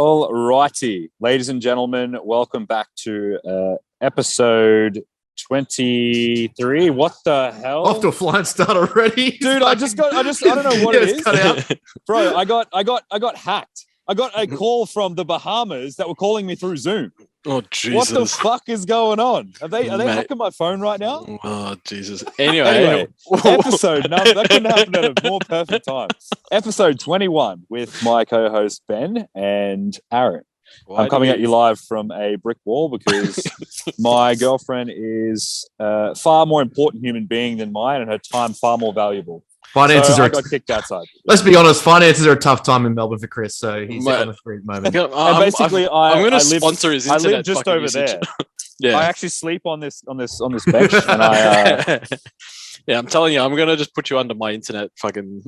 All righty, ladies and gentlemen, welcome back to episode 23. What the hell? Off to a flying start already, dude! I don't know what it is, cut out. bro. I got hacked. I got a call from the Bahamas that were calling me through Zoom. Oh Jesus! What the fuck is going on? Are they hacking my phone right now? Oh Jesus! Anyway, episode number that couldn't happen at a more perfect time. Episode 21 with my co-host Ben and Aaron. I'm coming at you live from a brick wall because my girlfriend is a far more important human being than mine, and her time far more valuable. Finances I got kicked outside. Let's be honest, finances are a tough time in Melbourne for Chris, so he's on a free moment. And basically, I'm going to sponsor his internet. I live just over usage. there. Yeah, I actually sleep on this bench, and I. Yeah, I'm telling you, I'm gonna just put you under my internet fucking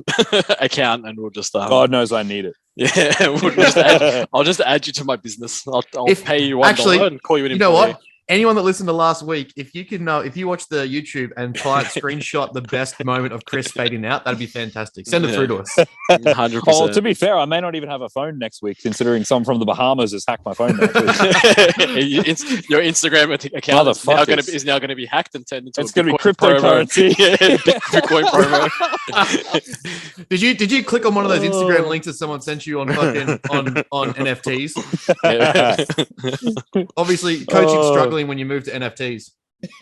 account, and we'll just. God knows I need it. Yeah, I'll just add you to my business. I'll pay you $1 and call you an employee. You know what? Anyone that listened to last week, if you can, if you watch the YouTube and try screenshot the best moment of Chris fading out, that'd be fantastic. Send it through to us. 100%. Well, to be fair, I may not even have a phone next week, considering someone from the Bahamas has hacked my phone. Your Instagram account is now going to be hacked and turned into. It's going to be cryptocurrency. Bitcoin promo. Did you click on one of those Instagram links that someone sent you on NFTs? Obviously, coaching struggling when you move to NFTs.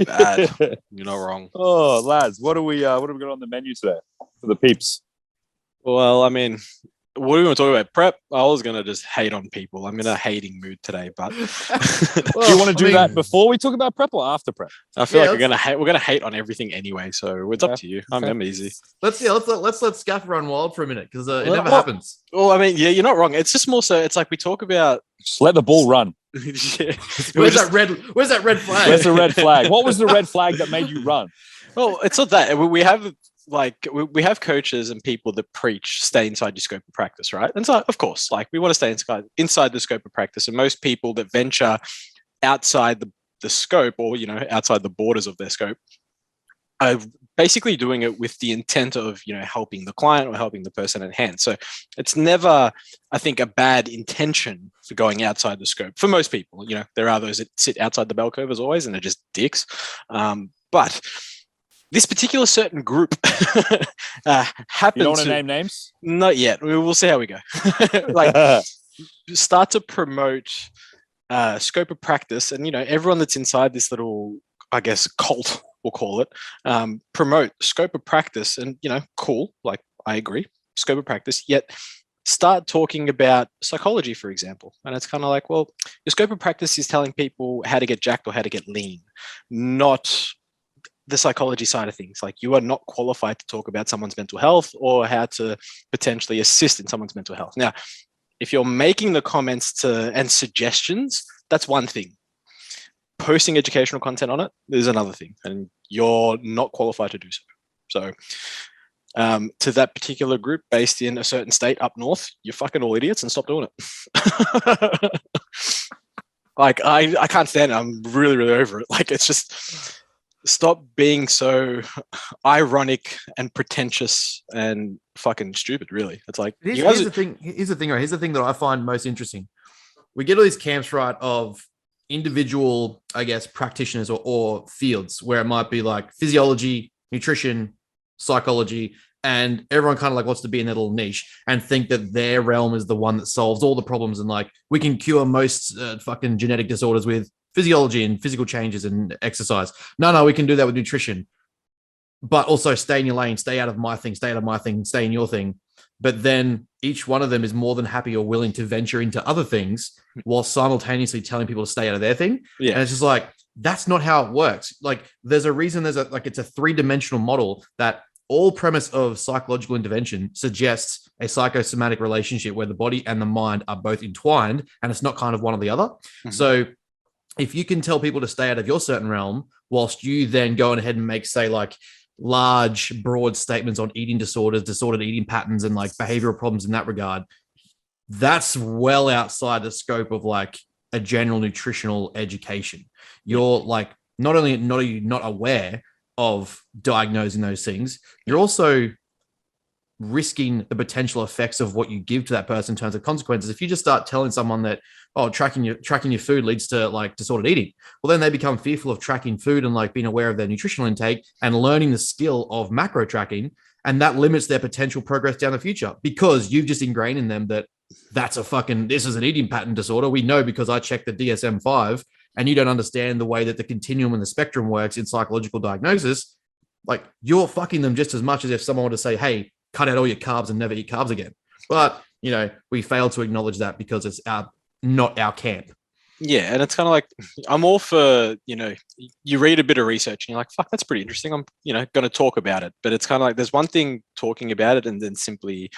Bad. You're not wrong. Oh, lads, what do we got on the menu today for the peeps? Well, I mean, what do we want to talk about? Prep? I was going to just hate on people. I'm in a hating mood today, but do you want to do that before we talk about prep or after prep? I feel like we're gonna hate on everything anyway, so it's up to you. I'm easy. Let's let Scaff run wild for a minute because it never happens. Well, I mean, yeah, you're not wrong. It's just more so. It's like we talk about. Just let the ball run. Yeah. Where's that red flag? Where's the red flag? What was the red flag that made you run? Well, it's not that. We have coaches and people that preach stay inside your scope of practice, right? And so, of course, like we want to stay inside the scope of practice. And most people that venture outside the scope, or outside the borders of their scope, are basically doing it with the intent of helping the client or helping the person at hand. So it's never, I think, a bad intention for going outside the scope for most people. There are those that sit outside the bell curve as always, and they're just dicks. But this particular certain group happens. You don't want to name names? Not yet. We'll see how we go. Start to promote scope of practice, and everyone that's inside this little, I guess, cult, we'll call it, promote scope of practice, and cool. Like I agree, scope of practice. Yet start talking about psychology, for example, and it's kind of like, well, your scope of practice is telling people how to get jacked or how to get lean, not the psychology side of things. Like you are not qualified to talk about someone's mental health or how to potentially assist in someone's mental health. Now, if you're making the comments and suggestions, that's one thing. Posting educational content on it is another thing, and you're not qualified to do so. So to that particular group based in a certain state up north, you're fucking all idiots and stop doing it. Like I can't stand it. I'm really, really over it. Like it's just stop being so ironic and pretentious and fucking stupid, really. It's like here's the thing, right? Here's the thing that I find most interesting. We get all these camps, right, of individual, I guess, practitioners or fields where it might be like physiology, nutrition, psychology, and everyone kind of like wants to be in their little niche and think that their realm is the one that solves all the problems, and like we can cure most fucking genetic disorders with physiology and physical changes and exercise. No, we can do that with nutrition, but also stay in your lane, stay out of my thing, stay in your thing. But then each one of them is more than happy or willing to venture into other things while simultaneously telling people to stay out of their thing. Yeah. And it's just like, that's not how it works. Like there's a reason it's a 3-dimensional model that all premise of psychological intervention suggests a psychosomatic relationship where the body and the mind are both entwined, and it's not kind of one or the other. Mm-hmm. So if you can tell people to stay out of your certain realm, whilst you then go ahead and make, say, like large, broad statements on eating disorders, disordered eating patterns, and like behavioral problems in that regard, that's well outside the scope of like a general nutritional education. You're like, not only are you not aware of diagnosing those things, you're also risking the potential effects of what you give to that person in terms of consequences. If you just start telling someone that, oh, tracking your food leads to like disordered eating, well, then they become fearful of tracking food and like being aware of their nutritional intake and learning the skill of macro tracking. And that limits their potential progress down the future because you've just ingrained in them that this is an eating pattern disorder. We know because I checked the DSM-5, and you don't understand the way that the continuum and the spectrum works in psychological diagnosis. Like, you're fucking them just as much as if someone were to say, hey, cut out all your carbs and never eat carbs again. But, we fail to acknowledge that because it's not our camp. Yeah, and it's kind of like, I'm all for, you read a bit of research and you're like, fuck, that's pretty interesting. I'm, going to talk about it. But it's kind of like, there's one thing talking about it and then simply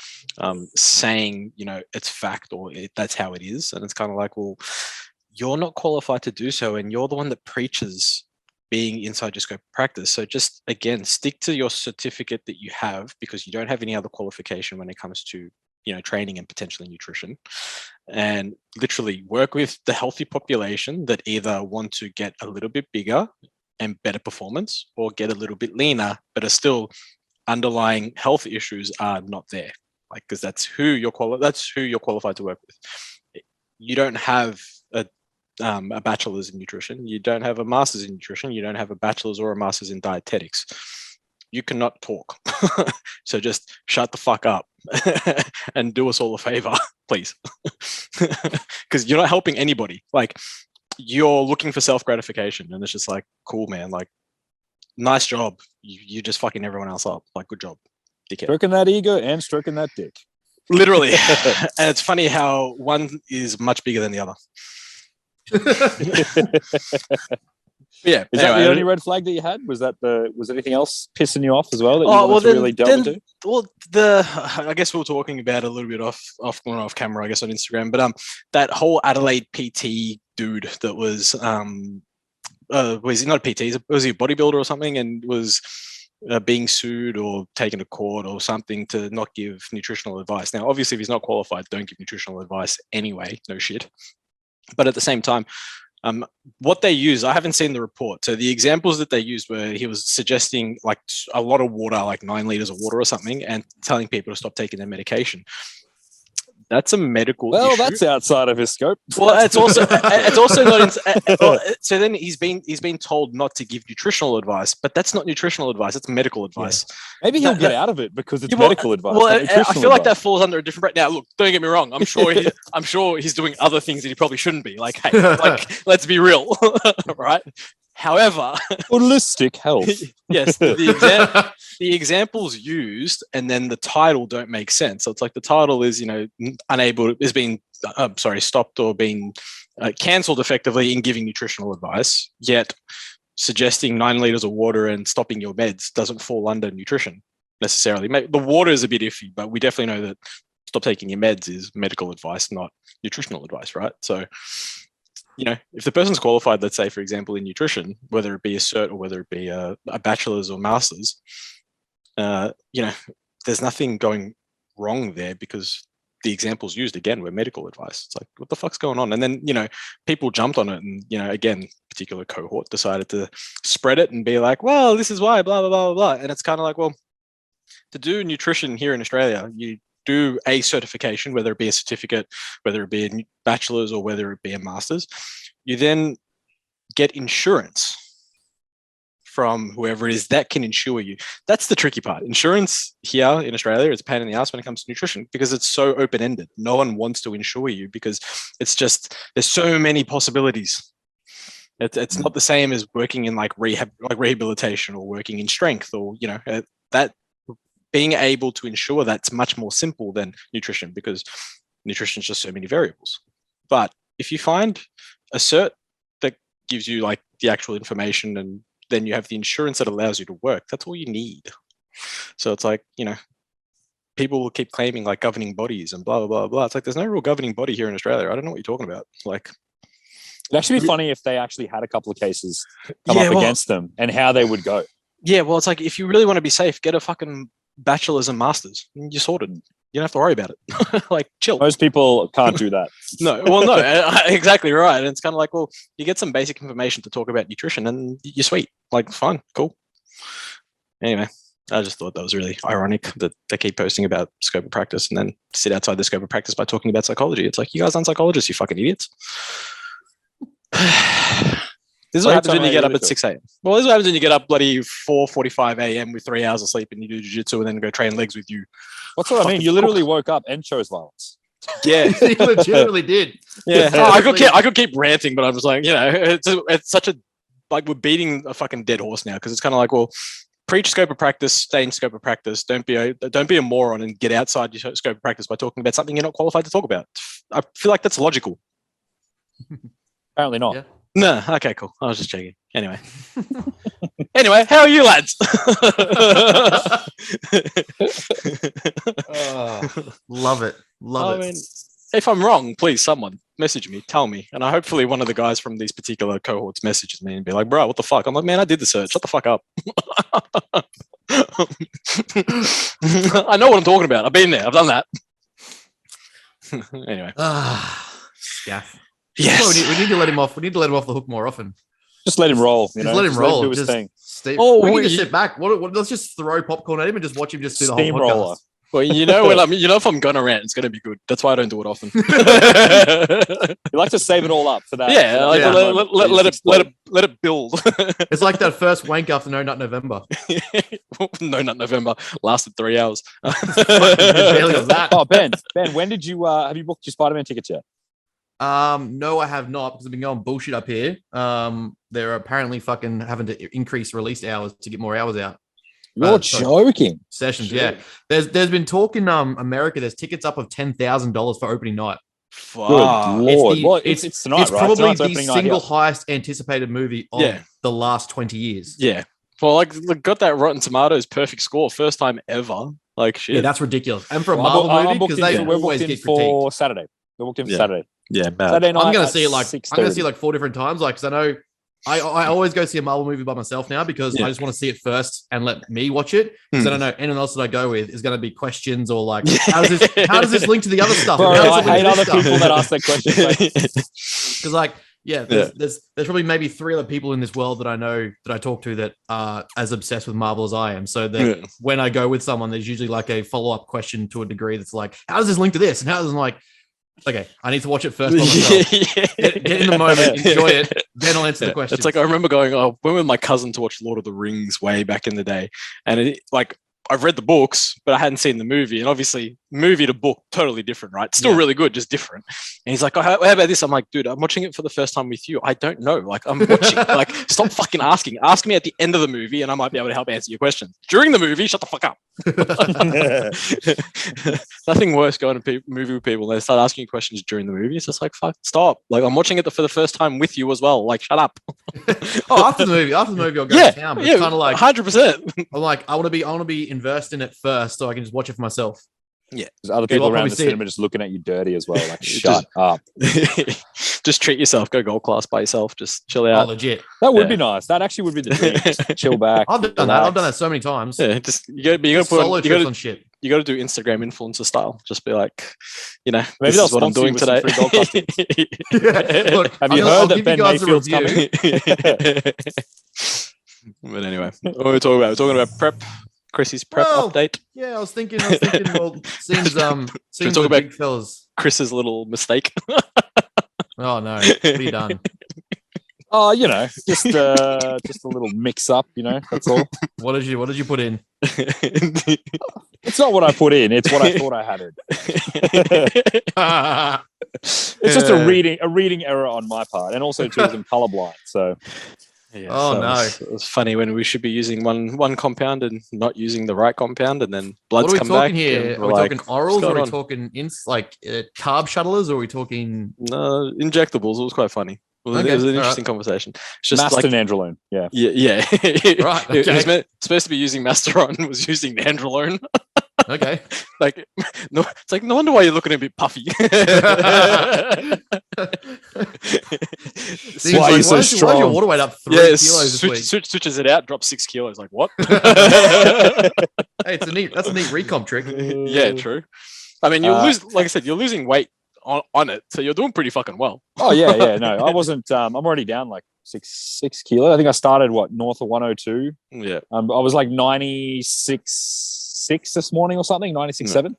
saying, it's fact or that's how it is. And it's kind of like, well, you're not qualified to do so. And you're the one that preaches being inside your scope of practice. So just, again, stick to your certificate that you have because you don't have any other qualification when it comes to training and potentially nutrition, and literally work with the healthy population that either want to get a little bit bigger and better performance or get a little bit leaner, but are still underlying health issues are not there. Like, because that's who you're qualified to work with. You don't have a bachelor's in nutrition. You don't have a master's in nutrition. You don't have a bachelor's or a master's in dietetics. You cannot talk. So just shut the fuck up and do us all a favor, please. Because you're not helping anybody. Like, you're looking for self-gratification and it's just like, cool, man. Like, nice job. You're just fucking everyone else up. Like, good job, dickhead. Stroking that ego and stroking that dick. Literally. And it's funny how one is much bigger than the other. Yeah. Is that the only red flag that you had? Was anything else pissing you off as well that you wanted to really delve into? Well, I guess we were talking about a little bit off camera, I guess, on Instagram, but that whole Adelaide PT dude that was he not a PT, was he a bodybuilder or something, and was being sued or taken to court or something to not give nutritional advice. Now, obviously, if he's not qualified, don't give nutritional advice anyway. No shit. But at the same time, what they use, I haven't seen the report. So the examples that they used were he was suggesting like a lot of water, like 9 liters of water or something, and telling people to stop taking their medication. That's a medical issue. That's outside of his scope. Well, it's also not. So then he's been told not to give nutritional advice, but that's not nutritional advice. It's medical advice. Yeah. Maybe he'll get out of it because it's medical advice. Well, I feel like that falls under a different. Now, look, don't get me wrong. I'm sure he's doing other things that he probably shouldn't be. Like, hey, let's be real, right? However, holistic health. Yes, the examples used and then the title don't make sense. So it's like the title is, stopped or been cancelled effectively in giving nutritional advice. Yet, suggesting 9 liters of water and stopping your meds doesn't fall under nutrition necessarily. The water is a bit iffy, but we definitely know that stop taking your meds is medical advice, not nutritional advice, right? So, if the person's qualified, let's say, for example, in nutrition, whether it be a cert or whether it be a bachelor's or master's, there's nothing going wrong there because the examples used, again, were medical advice. It's like, what the fuck's going on? And then, people jumped on it and, again, particular cohort decided to spread it and be like, well, this is why, blah, blah, blah, blah. And it's kind of like, well, to do nutrition here in Australia, you do a certification, whether it be a certificate, whether it be a bachelor's or whether it be a master's. You then get insurance from whoever it is that can insure you. That's the tricky part. Insurance here in Australia is a pain in the ass when it comes to nutrition because it's so open-ended. No one wants to insure you because it's just, there's so many possibilities. It's not the same as working in like rehabilitation or working in strength or, that being able to ensure that's much more simple than nutrition because nutrition is just so many variables. But if you find a cert that gives you like the actual information and then you have the insurance that allows you to work, that's all you need. So it's like, people will keep claiming like governing bodies and blah, blah, blah, blah. It's like, there's no real governing body here in Australia. I don't know what you're talking about. Like, it'd actually be funny if they actually had a couple of cases come up against them and how they would go. Yeah, well, it's like, if you really want to be safe, get a fucking bachelor's and master's. You're sorted. You don't have to worry about it. Like, chill. Most people can't do that. No, exactly right. And it's kind of like, well, you get some basic information to talk about nutrition and you're sweet. Like, fine, cool. Anyway, I just thought that was really ironic that they keep posting about scope of practice and then sit outside the scope of practice by talking about psychology. It's like, you guys aren't psychologists, you fucking idiots. This is what happens when you get up at 6 a.m. Well, this is what happens when you get up bloody 4:45 a.m. with 3 hours of sleep and you do jiu-jitsu and then go train legs with you. That's what I mean. You literally woke up and chose violence. Yeah. He legitimately did. Yeah. I could keep ranting, but I'm just like, it's such a, like, we're beating a fucking dead horse now, because it's kind of like, well, preach scope of practice, stay in scope of practice. Don't be a moron and get outside your scope of practice by talking about something you're not qualified to talk about. I feel like that's logical. Apparently not. Yeah. No, okay, cool. I was just checking. Anyway, how are you, lads? Love it. I mean, if I'm wrong, please, someone message me, tell me, and hopefully one of the guys from these particular cohorts messages me and be like, "Bro, what the fuck?" I'm like, "Man, I did the search. Shut the fuck up." I know what I'm talking about. I've been there. I've done that. Anyway. Yeah. Yes. Well, we need to let him off. We need to let him off the hook more often. Just let him roll. Just let him roll. Do his thing. We can just sit back. Let's just throw popcorn at him and just watch him just do the whole podcast. Well, if I'm gonna rant, it's gonna be good. That's why I don't do it often. You like to save it all up for that. Yeah, let it build. It's like that first wank after No Nut November. No Nut November lasted 3 hours. Barely was that. Oh, Ben, when did you have you booked your Spider-Man tickets yet? No, I have not, because I've been going bullshit up here. They're apparently fucking having to increase release hours to get more hours out. You're joking. Sessions, yeah. There's been talk in America. There's tickets up of $10,000 for opening night. Fuck. Good Lord. It's tonight, it's right? probably Tonight's the single highest anticipated movie of the last 20 years. Yeah. Well, like, got that Rotten Tomatoes perfect score, first time ever. Like, shit. Yeah, that's ridiculous. And for a Marvel movie, because they always get for Saturday. We're booked in for Saturday. Yeah, Saturday night. I'm gonna see it like 4 different times. Like, because I know I always go see a Marvel movie by myself now, because I just want to see it first and let me watch it. Because I don't know anyone else that I go with is going to be questions or like, how does this link to the other stuff? Bro, I hate other people that ask that question. Because like, there's probably maybe 3 other people in this world that I know that I talk to that are as obsessed with Marvel as I am. So that when I go with someone, there's usually like a follow-up question to a degree that's like, how does this link to this? And how does it like, okay, I need to watch it first. Get in the moment, enjoy it, then I'll answer the question. It's like, I remember going, I went with my cousin to watch Lord of the Rings way back in the day. And I've read the books, but I hadn't seen the movie. And obviously, movie to book, totally different, right? Still really good, just different. And he's like, how about this? I'm like, dude, I'm watching it for the first time with you. I don't know. Like, I'm watching. Like, stop fucking asking. Ask me at the end of the movie, and I might be able to help answer your questions. During the movie, shut the fuck up. Nothing worse going to movie with people. They start asking you questions during the movie. It's just like, fuck, stop. Like, I'm watching it for the first time with you as well. Like, shut up. After the movie, I'll go to town. But it's kind of like 100%. I'm like, I want to be immersed in it first, so I can just watch it for myself. Yeah, there's other people around the cinema just looking at you dirty as well. Like, shut up. Just treat yourself. Go gold class by yourself. Just chill out. Oh, legit. That would be nice. That actually would be the dream. Just chill back. I've done that. I've done that so many times. Yeah, just you got to solo trips on shit. You got to do Instagram influencer style. Just be like, maybe this is what I'm doing today. Look, have you heard that Ben Mayfield's coming? But anyway, what are we talking about? We're talking about prep. Chrissy's prep update. Yeah, I was thinking. Well, seems talk about big fellas. Chris's little mistake. Oh no, what have you done? Oh, just a little mix up. That's all. What did you put in? It's not what I put in. It's what I thought I had it. It's just a reading error on my part, and also too, I'm colorblind. So. Yeah, no! It's funny when we should be using one compound and not using the right compound, and then bloods come back. What are we talking here? Are we talking orals? Or are we talking carb shuttlers? Or are we talking injectables? It was quite funny. It was an interesting conversation. It's just Master Nandrolone. Yeah. Right. Okay. It was supposed to be using Masteron. Was using Nandrolone. Okay. It's like no wonder why you're looking a bit puffy. Why are you so strong? Why is your water weight up 3 kilos this week? Switches it out, drops 6 kilos. Like what? Hey, that's a neat recomp trick. Yeah, true. I mean, you'll lose. Like I said, you're losing weight on it, so you're doing pretty fucking well. Oh yeah. No, I wasn't. I'm already down like six kilo. I think I started north of 102. Yeah. I was like 96.6 this morning or something, 96.7.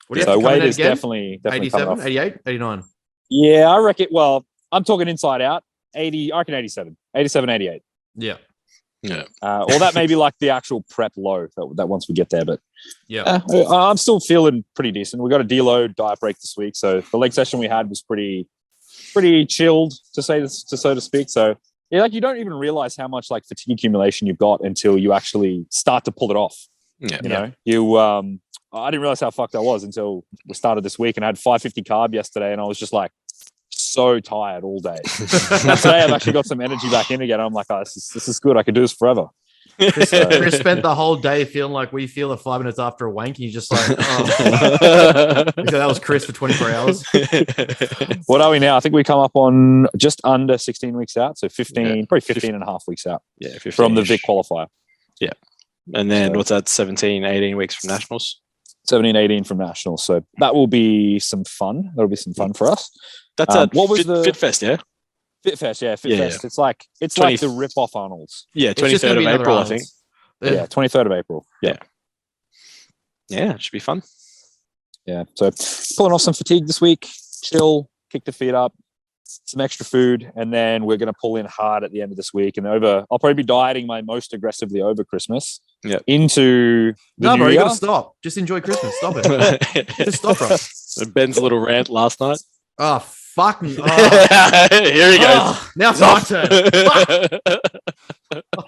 What do you So have to come weight in at is again? definitely 87, coming off. 88, 89. Yeah, I reckon. Well, I'm talking inside out. 80. I reckon 87, 88. Yeah. Yeah. Or that may be like the actual prep low that once we get there. But Yeah. I'm still feeling pretty decent. We got a deload diet break this week, so the leg session we had was pretty chilled to so to speak. So yeah, like you don't even realize how much like fatigue accumulation you've got until you actually start to pull it off. Yeah. You know, I didn't realize how fucked I was until we started this week, and I had 550 carb yesterday, and I was just like so tired all day. And today I've actually got some energy back in again. I'm like, oh, this is good. I could do this forever. Chris spent the whole day feeling like we feel at 5 minutes after a wank. He's just like, oh. So that was Chris for 24 hours. What are we now? I think we come up on just under 16 weeks out. So 15, probably 15 and a half weeks out. Yeah, 15 from the Vic qualifier. Yeah. And then So- what's that? 17, 18 weeks from nationals. 17, 18 from nationals. So that will be some fun. That'll be some fun for us. That's what was the Fit Fest? Yeah. Fit Fest? Yeah, Fit Yeah, Fest. It's like 20 the rip off Arnold's. Yeah, It's just 23rd gonna of be another April, I Arnold's. think. Yeah, 23rd of April. Yeah. Yeah, it should be fun. Yeah. So pulling off some fatigue this week, chill, kick the feet up, some extra food, and then we're going to pull in hard at the end of this week. And I'll probably be dieting my most aggressively over Christmas. Yeah. Into the No, new bro, you year. gotta stop. Just enjoy Christmas. Stop it. Just stop, bro. Ben's little rant last night. Oh, fuck me. Oh. Here he goes. Oh, now it's my turn. Fuck.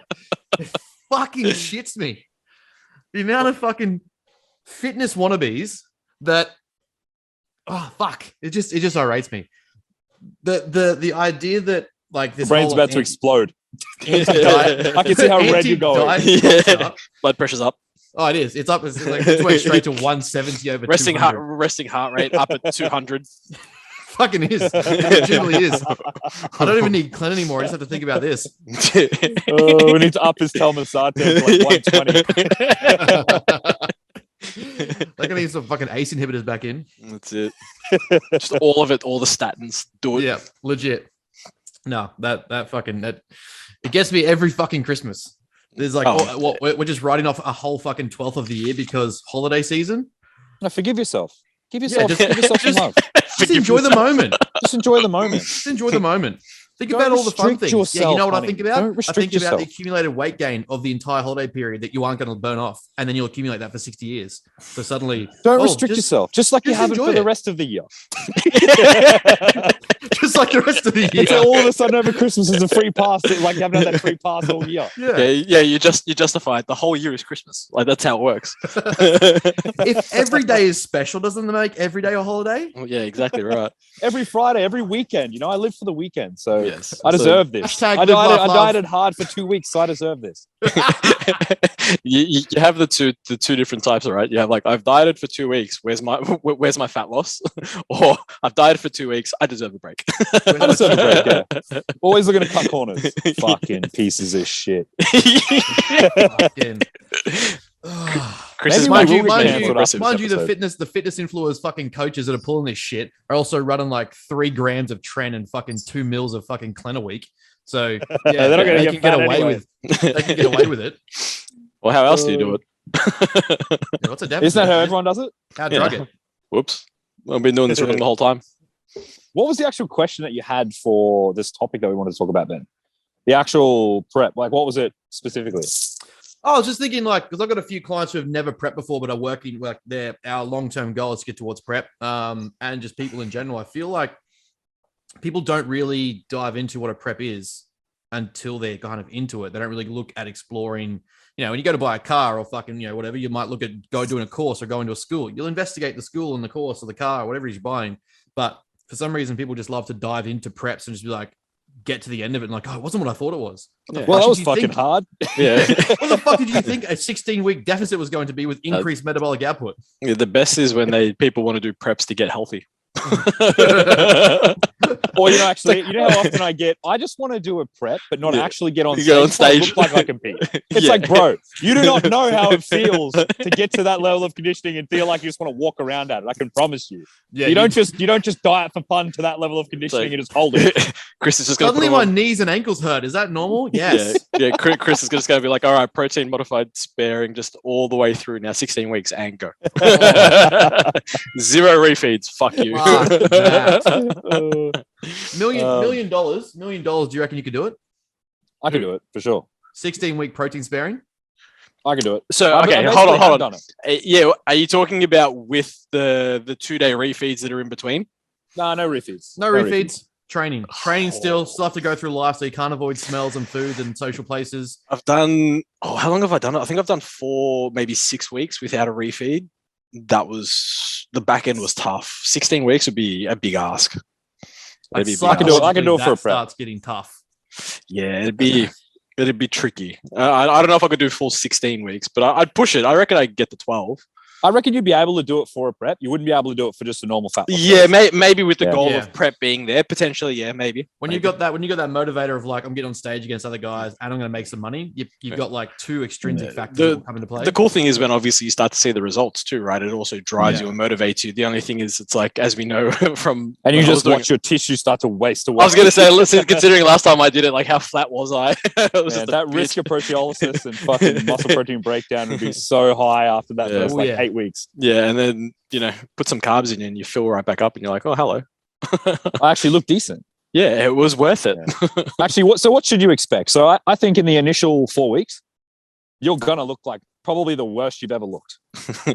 It fucking shits me. The amount of fucking fitness wannabes that it just irates me. The idea that like The this brain's whole about to explode. anti-diet- I can see how red you're going. anti-diet Yeah. culture- Blood pressure's up. Oh, it is. It's up. It's went straight to 170 over Resting 200. heart rate up at 200. Fucking is. It legitimately is. I don't even need Glenn anymore. I just have to think about this. Oh, we need to up his Telmasate to like 120. They're gonna need some fucking ACE inhibitors back in. That's it. Just all of it, all the statins. Do it. Yeah, legit. No, that it gets me every fucking Christmas. There's like, we're just writing off a whole fucking 12th of the year because holiday season. No, forgive yourself. Give yourself just- some love. Just enjoy the moment. Just enjoy the moment. Just enjoy the moment. Think Don't about all the fun restrict things. Yeah, you yourself, know what I honey. think about? Don't I restrict think about yourself. the accumulated weight gain of the entire holiday period that you aren't going to burn off, and then you'll accumulate that for 60 years. So suddenly, Don't restrict yourself. Just like you just haven't enjoy for the it. rest of the year. just like the rest of the year. So all of a sudden over Christmas is a free pass. Like you haven't had that free pass all year. Yeah, you justify it. The whole year is Christmas. Like that's how it works. If every day is special, doesn't it make every day a holiday? Well, yeah, exactly right. Every Friday, every weekend. You know, I live for the weekend, so Yes. I deserve this. Hashtag I live, laugh, love. dieted hard for 2 weeks, so I deserve this. you have the two different types, right? You have like I've dieted for 2 weeks. Where's my fat loss? Or I've dieted for 2 weeks. I deserve a break. I deserve a break. Yeah. Always looking to cut corners. Fucking pieces of shit. Fucking- Chris Maybe is my mind you, will be mind cancelled you, after this mind you, the episode. fitness influencers fucking coaches that are pulling this shit are also running like 3 grams of Tren and fucking 2 mils of fucking Clen a week. So yeah, They're not gonna they get can get fat away anyway. with they can get away with it. Well, how else do you do it? Yeah, what's a deficit? Isn't that how everyone does it? How Yeah. drug it? Whoops. I've been doing this wrong the whole time. What was the actual question that you had for this topic that we wanted to talk about, Ben? The actual prep. Like, what was it specifically? Oh, I was just thinking, like, because I've got a few clients who have never prepped before, but are working. Like, our long-term goal is to get towards prep, and just people in general. I feel like people don't really dive into what a prep is until they're kind of into it. They don't really look at exploring. You know, when you go to buy a car or fucking, you know, whatever, you might look at go doing a course or go into a school. You'll investigate the school and the course or the car or whatever you're buying. But for some reason, people just love to dive into preps and just be like, get to the end of it and like, oh, it wasn't what I thought it was. What the Well, fuck that was did you fucking think? hard. Yeah. What the fuck did you think a 16-week deficit was going to be with increased metabolic output? Yeah, the best is when people want to do preps to get healthy. Or, you know, actually, you know how often I just want to do a prep, but not Yeah. actually get on You stage. get on so I stage. look like I compete. It's Yeah. like, bro, you do not know how it feels to get to that level of conditioning and feel like you just want to walk around at it. I can promise you. Yeah, You don't just diet for fun to that level of conditioning and just hold it. Chris is just going to Suddenly my knees and ankles hurt. Is that normal? Yes. Yeah. Chris is just going to be like, all right, protein modified sparing just all the way through now, 16 weeks and go. Oh. 0 refeeds. Fuck you. Fuck that. Million dollars. Do you reckon you could do it? I could do it for sure. 16-week protein sparing. I could do it. So okay, hold on. Yeah, are you talking about with the 2-day refeeds that are in between? No refeeds. No refeeds. Training still have to go through life, so you can't avoid smells and food and social places. I've done how long have I done it? I think I've done 4, maybe 6 weeks without a refeed. That was the back end was tough. 16 weeks would be a big ask. I can do it for a prep. Starts getting tough. Yeah, it'd be tricky. I don't know if I could do full 16 weeks, but I'd push it. I reckon I'd get to 12. I reckon you'd be able to do it for a prep. You wouldn't be able to do it for just a normal fat loss. Yeah, maybe with the goal of prep being there, potentially. Yeah, maybe. When you got that motivator of like, I'm getting on stage against other guys and I'm going to make some money. You've got like 2 extrinsic factors that will come into play. The cool thing is when obviously you start to see the results too, right? It also drives you and motivates you. The only thing is, it's like, as we know from, and you just watch your tissue start to waste away. I was going to say, listen, considering last time I did it, like how flat was I? That risk of proteolysis and fucking muscle protein breakdown would be so high after that first 8 weeks. Yeah. And then, put some carbs in you and you fill right back up and you're like, oh, hello. I actually look decent. Yeah, it was worth it. Yeah. Actually, what should you expect? So I think in the initial 4 weeks, you're going to look like probably the worst you've ever looked.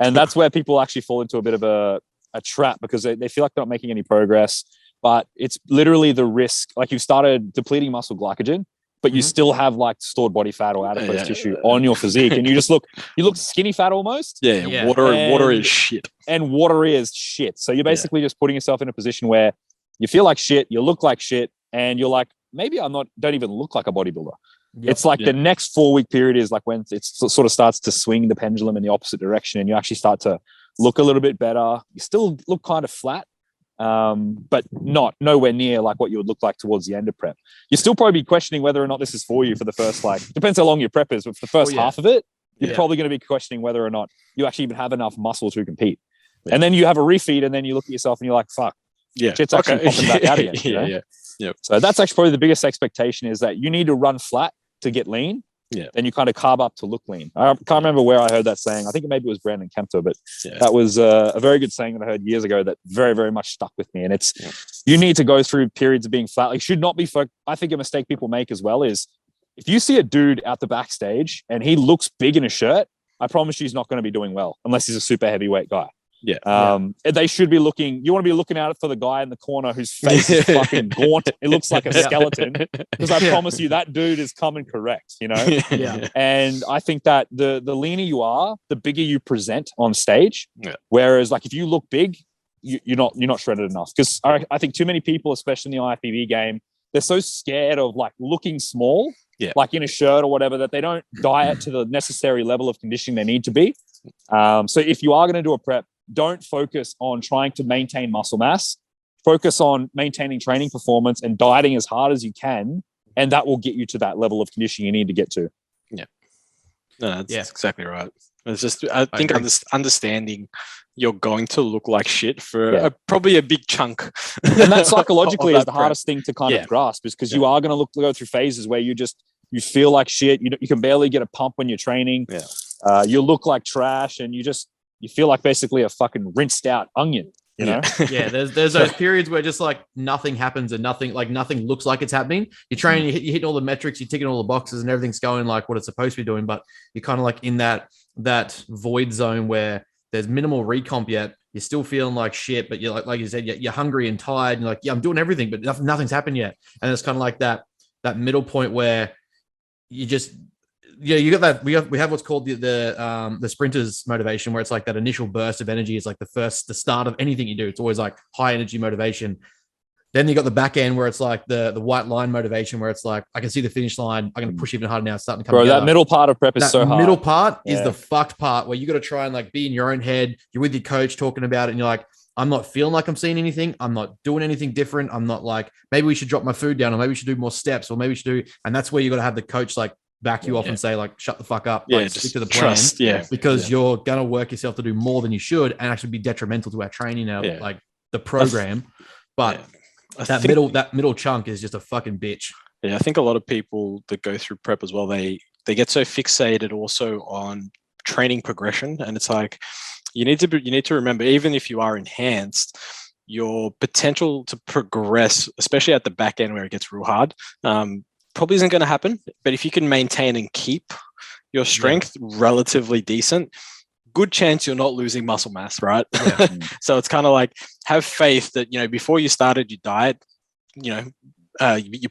And that's where people actually fall into a bit of a trap because they feel like they're not making any progress. But it's literally the risk. Like you've started depleting muscle glycogen, but you still have like stored body fat or adipose tissue on your physique, and you look skinny fat almost. Yeah. Water is shit, and water is shit. So you're basically just putting yourself in a position where you feel like shit, you look like shit, and you're like, maybe don't even look like a bodybuilder. Yep. It's like the next 4-week period is like when it sort of starts to swing the pendulum in the opposite direction, and you actually start to look a little bit better. You still look kind of flat. But nowhere near like what you would look like towards the end of prep. You'll still probably be questioning whether or not this is for you for the first, depends how long your prep is, but for the first half of it, you're probably going to be questioning whether or not you actually even have enough muscle to compete. Yeah. And then you have a refeed and then you look at yourself and you're like, fuck, shit's actually popping back out again. So that's actually probably the biggest expectation is that you need to run flat to get lean. Yeah. Then you kind of carb up to look lean. I can't remember where I heard that saying. I think maybe it was Brandon Kempter, but that was a very good saying that I heard years ago that very, very much stuck with me. And it's, you need to go through periods of being flat. Like should not be, I think a mistake people make as well is if you see a dude out the backstage and he looks big in a shirt, I promise you he's not going to be doing well unless he's a super heavyweight guy. They should be looking, you want to be looking out for the guy in the corner whose face is fucking gaunt. It looks like a skeleton because I promise you that dude is coming correct, And I think that the leaner you are, the bigger you present on stage. Whereas like if you look big, you're not shredded enough because I think too many people, especially in the IFBB game, they're so scared of like looking small, like in a shirt or whatever, that they don't diet to the necessary level of conditioning they need to be. So if you are going to do a prep, don't focus on trying to maintain muscle mass. Focus on maintaining training performance and dieting as hard as you can, and that will get you to that level of conditioning you need to get to. Yeah, no, that's exactly right. It's just I think understanding you're going to look like shit for probably a big chunk, and that psychologically is the hardest thing to kind of grasp, is because you are going to go through phases where you feel like shit. You can barely get a pump when you're training. You look like trash, and you feel like basically a fucking rinsed out onion, you know? There's those periods where just like nothing happens and nothing looks like it's happening. You're training, you're hitting all the metrics, you're ticking all the boxes and everything's going like what it's supposed to be doing. But you're kind of like in that void zone where there's minimal recomp yet. You're still feeling like shit, but you're like you said, you're hungry and tired. And you're like, I'm doing everything, but nothing's happened yet. And it's kind of like that middle point where you just, you got that. We have what's called the sprinter's motivation, where it's like that initial burst of energy is like the start of anything you do. It's always like high energy motivation. Then you got the back end where it's like the white line motivation, where it's like I can see the finish line. I'm going to push even harder now. It's starting to come together. That middle part of prep is so hard. Middle part is the fucked part where you got to try and like be in your own head. You're with your coach talking about it, and you're like, I'm not feeling like I'm seeing anything. I'm not doing anything different. I'm not like, maybe we should drop my food down, or maybe we should do more steps, or maybe we should do. And that's where you got to have the coach like back you off and say like, shut the fuck up. Like, stick to the plan. Trust, because you're going to work yourself to do more than you should and actually be detrimental to our training, like the program. But That middle chunk is just a fucking bitch. Yeah, I think a lot of people that go through prep as well, they get so fixated also on training progression, and it's like you need to remember, even if you are enhanced, your potential to progress, especially at the back end where it gets real hard, probably isn't going to happen. But if you can maintain and keep your strength relatively decent, good chance you're not losing muscle mass, right? Yeah. So it's kind of like, have faith that, before you started your diet, you're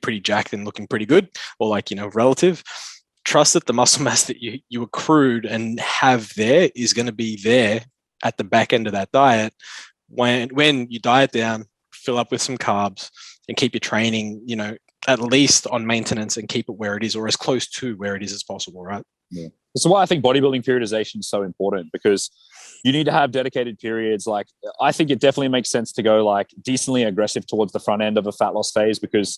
pretty jacked and looking pretty good, or like, relative. Trust that the muscle mass that you accrued and have there is going to be there at the back end of that diet. When you diet down, fill up with some carbs and keep your training, at least on maintenance, and keep it where it is, or as close to where it is as possible, right? Yeah. That's why I think bodybuilding periodization is so important, because you need to have dedicated periods. Like, I think it definitely makes sense to go like decently aggressive towards the front end of a fat loss phase, because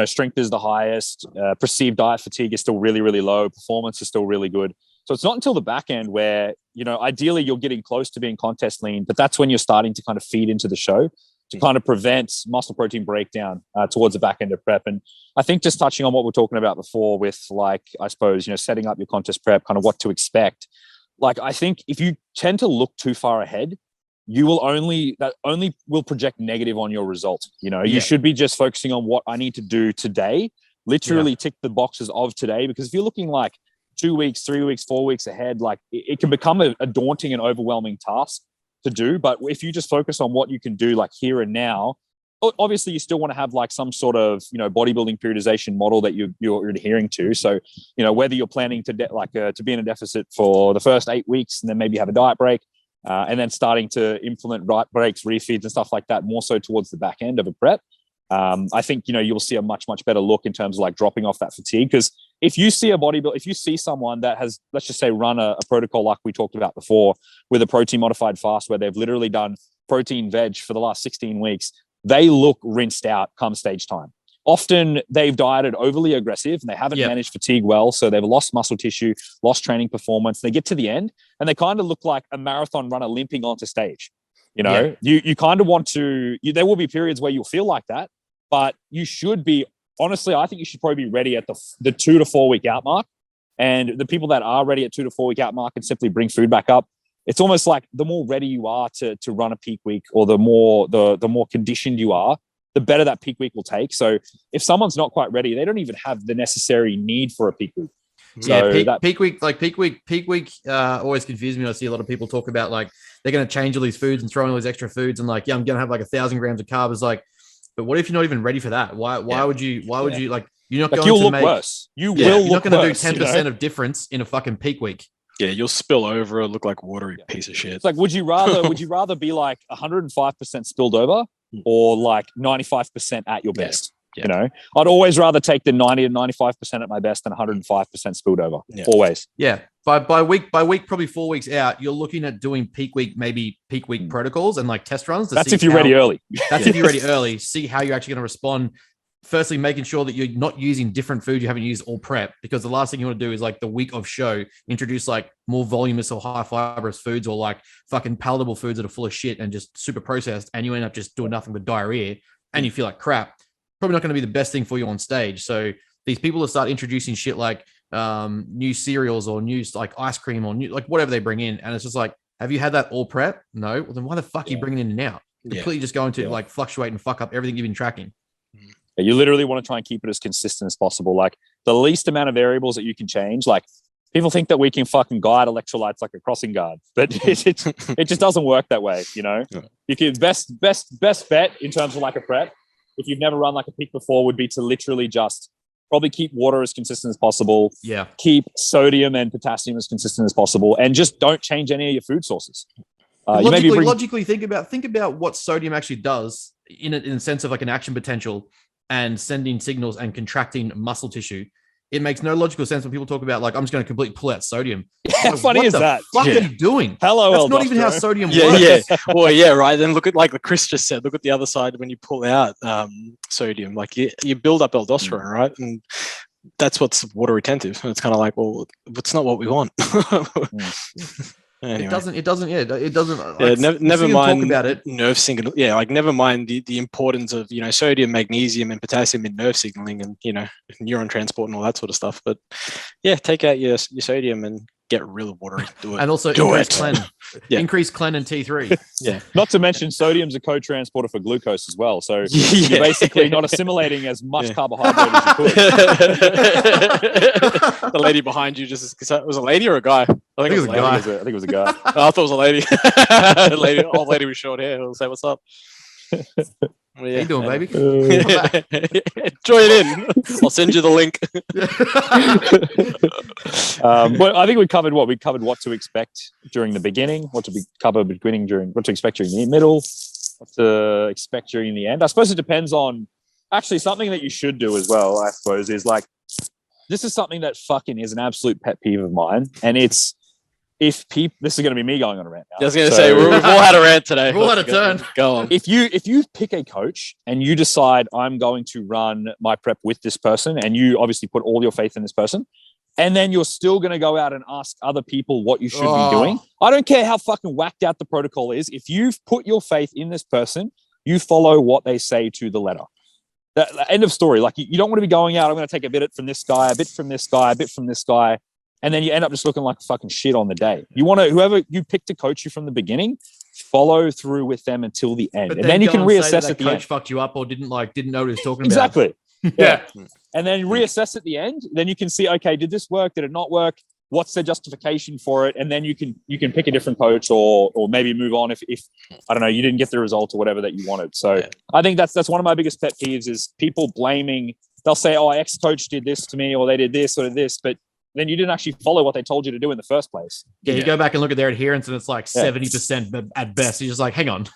strength is the highest, perceived diet fatigue is still really, really low, performance is still really good. So it's not until the back end where, ideally you're getting close to being contest lean, but that's when you're starting to kind of feed into the show to kind of prevent muscle protein breakdown towards the back end of prep. And I think just touching on what we're talking about before with, like, I suppose, setting up your contest prep, kind of what to expect. Like, I think if you tend to look too far ahead, that only will project negative on your results. You should be just focusing on what I need to do today, literally tick the boxes of today, because if you're looking like 2 weeks, 3 weeks, 4 weeks ahead, like it can become a daunting and overwhelming task to do. But if you just focus on what you can do like here and now, obviously you still want to have like some sort of, bodybuilding periodization model that you're adhering to. So, whether you're planning to be in a deficit for the first 8 weeks and then maybe have a diet break, and then starting to implement diet breaks, refeeds and stuff like that, more so towards the back end of a prep. I think, you'll see a much, much better look in terms of like dropping off that fatigue. Because if you see someone that has, let's just say, run a protocol like we talked about before with a protein modified fast, where they've literally done protein veg for the last 16 weeks, they look rinsed out come stage time. Often they've dieted overly aggressive and they haven't managed fatigue well. So they've lost muscle tissue, lost training performance. They get to the end and they kind of look like a marathon runner limping onto stage. You kind of want to, there will be periods where you'll feel like that, but you should be, honestly, I think you should probably be ready at the 2 to 4 week out mark. And the people that are ready at 2 to 4 week out mark and simply bring food back up, it's almost like the more ready you are to run a peak week, or the more conditioned you are, the better that peak week will take. So if someone's not quite ready, they don't even have the necessary need for a peak week. So peak week always confuses me. I see a lot of people talk about like they're going to change all these foods and throw in all these extra foods and like, I'm going to have like 1,000 grams of carbs. Like, but what if you're not even ready for that? Why would you like, you're not going you'll to look make worse. You're not going to do 10% of difference in a fucking peak week. Yeah, you'll spill over, look like watery piece of shit. It's like, would you rather be like 105% spilled over or like 95% at your best? Yeah. I'd always rather take the 90 to 95% at my best than 105% spilled over. Yeah. Always. Yeah. By week, probably 4 weeks out, you're looking at doing peak week protocols and like test runs. That's if you're ready early. That's if you're ready early. See how you're actually going to respond. Firstly, making sure that you're not using different food you haven't used all prep, because the last thing you want to do is like the week of show, introduce like more voluminous or high fibrous foods, or like fucking palatable foods that are full of shit and just super processed, and you end up just doing nothing but diarrhea and you feel like crap. Probably not going to be the best thing for you on stage. So these people that start introducing shit like new cereals or new like ice cream or new like whatever they bring in, and it's just like, have you had that all prep? No. Well, then why the fuck are you bringing it in now? Completely just going to like fluctuate and fuck up everything you've been tracking. You literally want to try and keep it as consistent as possible. Like the least amount of variables that you can change. Like people think that we can fucking guide electrolytes like a crossing guard, but it just doesn't work that way. You can best bet in terms of like a prep, if you've never run like a peak before, would be to literally just probably keep water as consistent as possible. Yeah. Keep sodium and potassium as consistent as possible, and just don't change any of your food sources. Logically think about what sodium actually does in the sense of like an action potential and sending signals and contracting muscle tissue. It makes no logical sense when people talk about like, I'm just going to completely pull out sodium. How funny is that? What are you doing? Hello, that's not even how sodium works. Yeah. Well, yeah, right. Then look at like Chris just said. Look at the other side when you pull out sodium. Like you build up aldosterone, right? And that's what's water retentive. And it's kind of like, well, it's not what we want. Anyway. It doesn't. Yeah, it doesn't. Yeah, Like, never mind talk about it. nerve signal. Yeah, like never mind the importance of sodium, magnesium, and potassium in nerve signaling, and neuron transport and all that sort of stuff. But yeah, take out your sodium and get real watery. Do it. And also increase clen. Yeah. Increase clen and T3. Yeah. Not to mention sodium's a co-transporter for glucose as well. So you're basically not assimilating as much carbohydrate as you could. The lady behind you was a lady or a guy? I think it was a guy. I think it was a guy. I thought it was a lady. Old lady with short hair. I'll say what's up. Well, yeah. How you doing, baby? Join in. I'll send you the link. But I think we covered what to expect during the beginning, what to expect during the middle, what to expect during the end. I suppose it depends on actually something that you should do as well. I suppose is like this is something that fucking is an absolute pet peeve of mine, and it's. If people, this is going to be me going on a rant now. I was going to say we've all had a rant today. We've all had a turn. Go on. If you pick a coach and you decide I'm going to run my prep with this person, and you obviously put all your faith in this person, and then you're still going to go out and ask other people what you should be doing. I don't care how fucking whacked out the protocol is. If you've put your faith in this person, you follow what they say to the letter. The end of story. Like you don't want to be going out. I'm going to take a bit from this guy, a bit from this guy, a bit from this guy. And then you end up just looking like fucking shit on the day. You want to, whoever you pick to coach you from the beginning, follow through with them until the end. And then you can reassess at the end. Coach fucked you up or didn't know what he was talking about. Exactly. Yeah. And then reassess at the end. Then you can see, okay, did this work? Did it not work? What's the justification for it? And then you can pick a different coach or maybe move on if I don't know, you didn't get the result or whatever that you wanted. So I think that's one of my biggest pet peeves is people blaming. They'll say, oh, X coach did this to me or they did this or this, but then you didn't actually follow what they told you to do in the first place. Yeah, you go back and look at their adherence and it's like 70% at best. You're just like, hang on.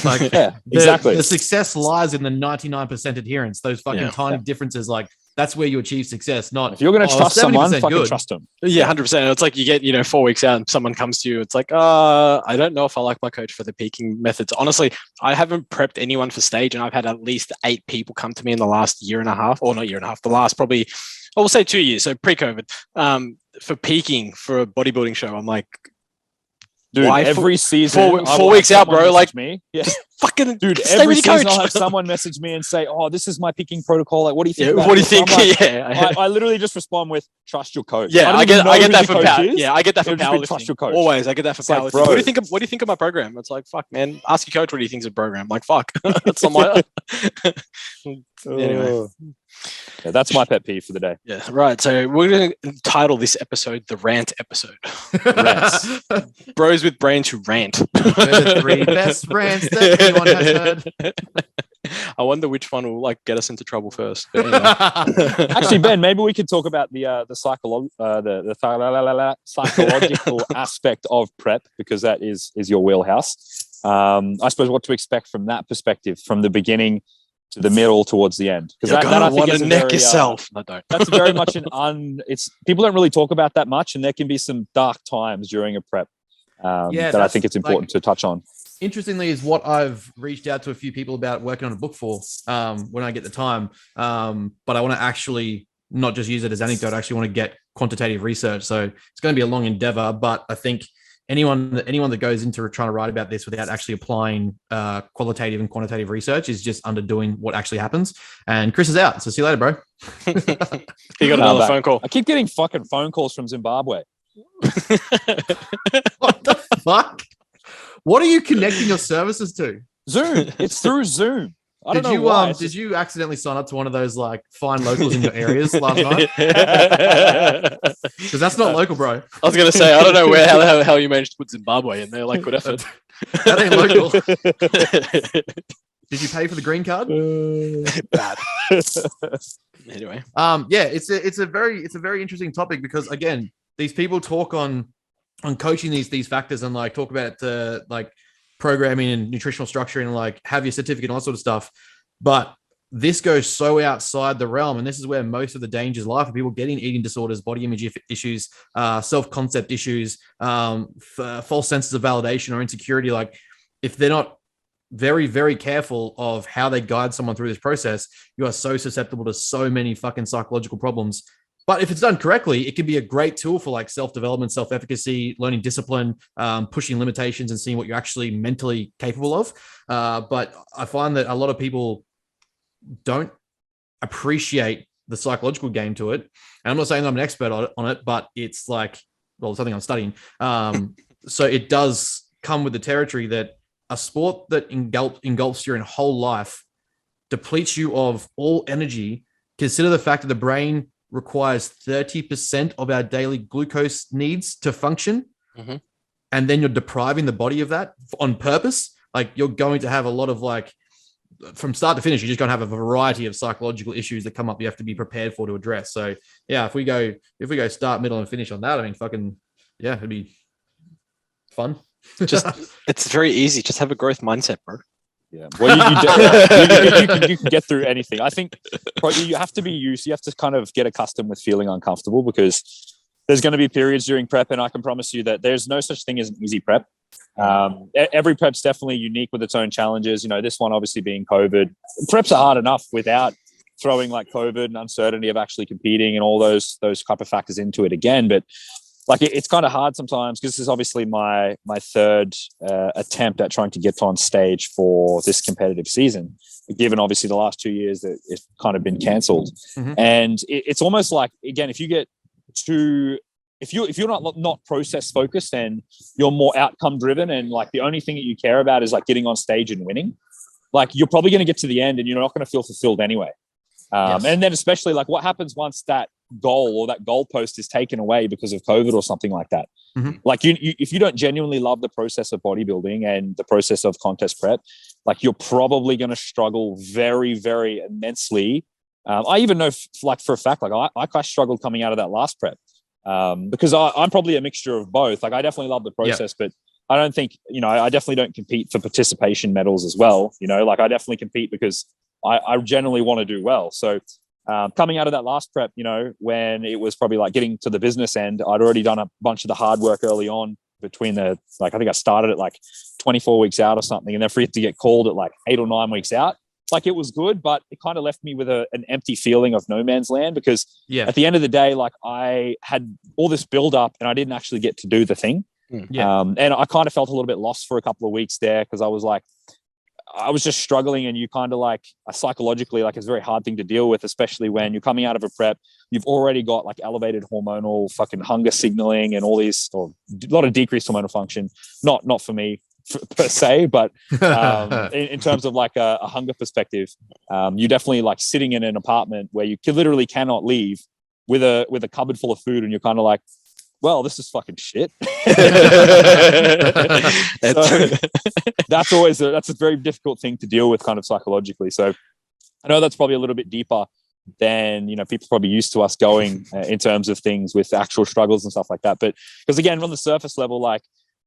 Like, exactly. The success lies in the 99% adherence. Those fucking tiny differences, like that's where you achieve success. Not if you're going to trust someone, fucking trust them. Yeah, 100%. It's like you get 4 weeks out and someone comes to you. It's like, I don't know if I like my coach for the peaking methods. Honestly, I haven't prepped anyone for stage, and I've had at least 8 people come to me in the last year and a half, or not year and a half, the last probably. I will say 2 years, so pre-COVID, for peaking for a bodybuilding show. I'm like, dude, every season, 4 weeks out, bro. Like, me, fucking, dude, every season I'll have someone message me and say, "Oh, this is my peaking protocol. Like, what do you think? What do you think?" Like, I literally just respond with, "Trust your coach." Yeah, I get that for power. Yeah, I get that for powerlifting. Trust your coach. Always, I get that for powerlifting. Like, what do you think of my program? It's like, fuck, man. Ask your coach what he thinks of the program. Like, fuck, that's not my. Anyway. Yeah, that's my pet peeve for the day. Yeah, right. So we're going to title this episode the Rant episode. Rants. Bros with brains who rant. The 3 best rants that anyone has heard. I wonder which one will get us into trouble first. Anyway. Actually, Ben, maybe we could talk about the psychological aspect of prep, because that is your wheelhouse. I suppose what to expect from that perspective, from the beginning to the middle towards the end, because that I think is neck yourself. I don't. That's very much it's people don't really talk about that much, and there can be some dark times during a prep that I think it's important to touch on. Interestingly, is what I've reached out to a few people about working on a book for when I get the time. But I want to actually not just use it as anecdote. I actually want to get quantitative research. So it's going to be a long endeavor, but I think anyone that goes into trying to write about this without actually applying qualitative and quantitative research is just underdoing what actually happens. And Chris is out. So see you later, bro. You got another phone call. I keep getting fucking phone calls from Zimbabwe. What the fuck? What are you connecting your services to? Zoom. It's through Zoom. I don't know why. Did you accidentally sign up to one of those fine locals in your areas last night? Because that's not local, bro. I was gonna say, I don't know how you managed to put Zimbabwe in there. Like, good effort. That ain't local. Did you pay for the green card? Bad. Anyway. Yeah, it's a very interesting topic, because again, these people talk on coaching these factors and talk about programming and nutritional structure and have your certificate and all that sort of stuff. But this goes so outside the realm, and this is where most of the dangers lie for people getting eating disorders, body image issues, self-concept issues, false senses of validation or insecurity. If they're not very, very careful of how they guide someone through this process, you are so susceptible to so many fucking psychological problems. But if it's done correctly, it can be a great tool for like self-development, self-efficacy, learning discipline, pushing limitations and seeing what you're actually mentally capable of. But I find that a lot of people don't appreciate the psychological game to it. And I'm not saying I'm an expert on it, but it's like, well, something I'm studying. So it does come with the territory that a sport that engulfs your whole life depletes you of all energy. Consider the fact that the brain requires 30% of our daily glucose needs to function. Mm-hmm. And then you're depriving the body of that on purpose. Like you're going to have a lot of like, from start to finish, you're just going to have a variety of psychological issues that come up you have to be prepared for to address. So yeah, if we go start, middle, and finish on that, I mean, fucking yeah, it'd be fun. Just it's very easy. Just have a growth mindset, bro. Yeah, well, you can get through anything. I think you have to be used. You have to kind of get accustomed with feeling uncomfortable because there's going to be periods during prep, and I can promise you that there's no such thing as an easy prep. Every prep's definitely unique with its own challenges. You know, this one obviously being COVID. Preps are hard enough without throwing like COVID and uncertainty of actually competing and all those type of factors into it again. But like it's kind of hard sometimes because this is obviously my third attempt at trying to get on stage for this competitive season, given obviously the last 2 years that it's kind of been cancelled. Mm-hmm. And it's almost like, again, if you're not process focused and you're more outcome driven and like the only thing that you care about is like getting on stage and winning, like you're probably going to get to the end and you're not going to feel fulfilled anyway. Yes. And then especially like what happens once that goal or that goalpost is taken away because of COVID or something like that. Mm-hmm. Like you, if you don't genuinely love the process of bodybuilding and the process of contest prep, like you're probably going to struggle very, very immensely. I even know like for a fact, like I struggled coming out of that last prep because I'm probably a mixture of both. Like I definitely love the process, but I don't think, I definitely don't compete for participation medals as well. Like I definitely compete because I generally want to do well. So coming out of that last prep, when it was probably like getting to the business end, I'd already done a bunch of the hard work early on between I think I started at like 24 weeks out or something. And then for it to get called at like 8 or 9 weeks out, like it was good, but it kind of left me with an empty feeling of no man's land because at the end of the day, like I had all this build up and I didn't actually get to do the thing. And I kind of felt a little bit lost for a couple of weeks there because I was just struggling, and you kind of like psychologically, like it's a very hard thing to deal with, especially when you're coming out of a prep, you've already got like elevated hormonal fucking hunger signaling and all these, or a lot of decreased hormonal function. Not for me per se, but in terms of like a hunger perspective, you definitely like sitting in an apartment where you literally cannot leave with a cupboard full of food, and you're kind of like, well, this is fucking shit. That's a very difficult thing to deal with kind of psychologically. So I know that's probably a little bit deeper than, people probably used to us going in terms of things with actual struggles and stuff like that. But because again, on the surface level, like,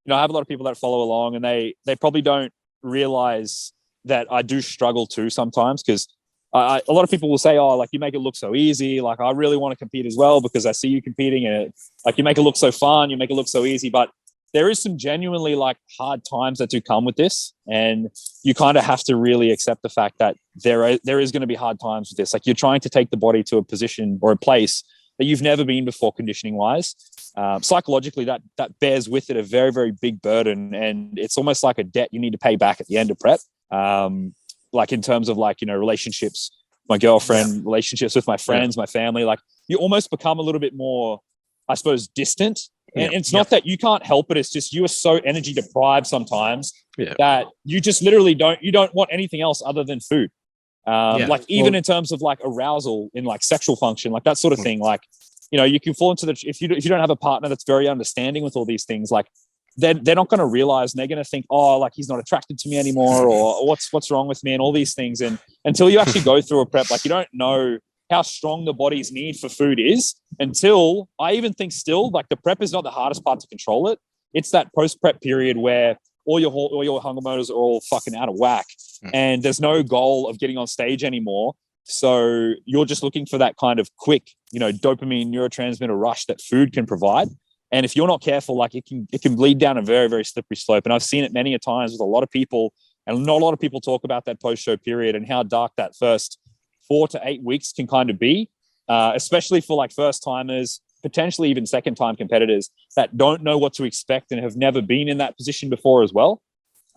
I have a lot of people that follow along and they probably don't realize that I do struggle too sometimes because a lot of people will say, oh, like you make it look so easy. Like I really want to compete as well because I see you competing and like you make it look so fun, you make it look so easy. But there is some genuinely like hard times that do come with this. And you kind of have to really accept the fact that there is going to be hard times with this. Like you're trying to take the body to a position or a place that you've never been before conditioning wise. Psychologically, that bears with it a very, very big burden. And it's almost like a debt you need to pay back at the end of prep. Like in terms of like, relationships, my girlfriend, relationships with my friends, my family, like you almost become a little bit more, I suppose, distant. And it's not that you can't help it. It's just you are so energy deprived sometimes that you just literally don't want anything else other than food. Like even in terms of like arousal in like sexual function, like that sort of thing. Like, you can fall into if you don't have a partner that's very understanding with all these things, like they're not going to realize, and they're going to think, oh, like he's not attracted to me anymore, or what's wrong with me, and all these things. And until you actually go through a prep, like you don't know how strong the body's need for food is until I even think still like the prep is not the hardest part to control it. It's that post-prep period where all your hunger motors are all fucking out of whack and there's no goal of getting on stage anymore. So you're just looking for that kind of quick, dopamine neurotransmitter rush that food can provide. And if you're not careful, like it can bleed down a very, very slippery slope. And I've seen it many a times with a lot of people, and not a lot of people talk about that post-show period and how dark that first 4 to 8 weeks can kind of be. especially for like first timers, potentially even second time competitors that don't know what to expect and have never been in that position before as well.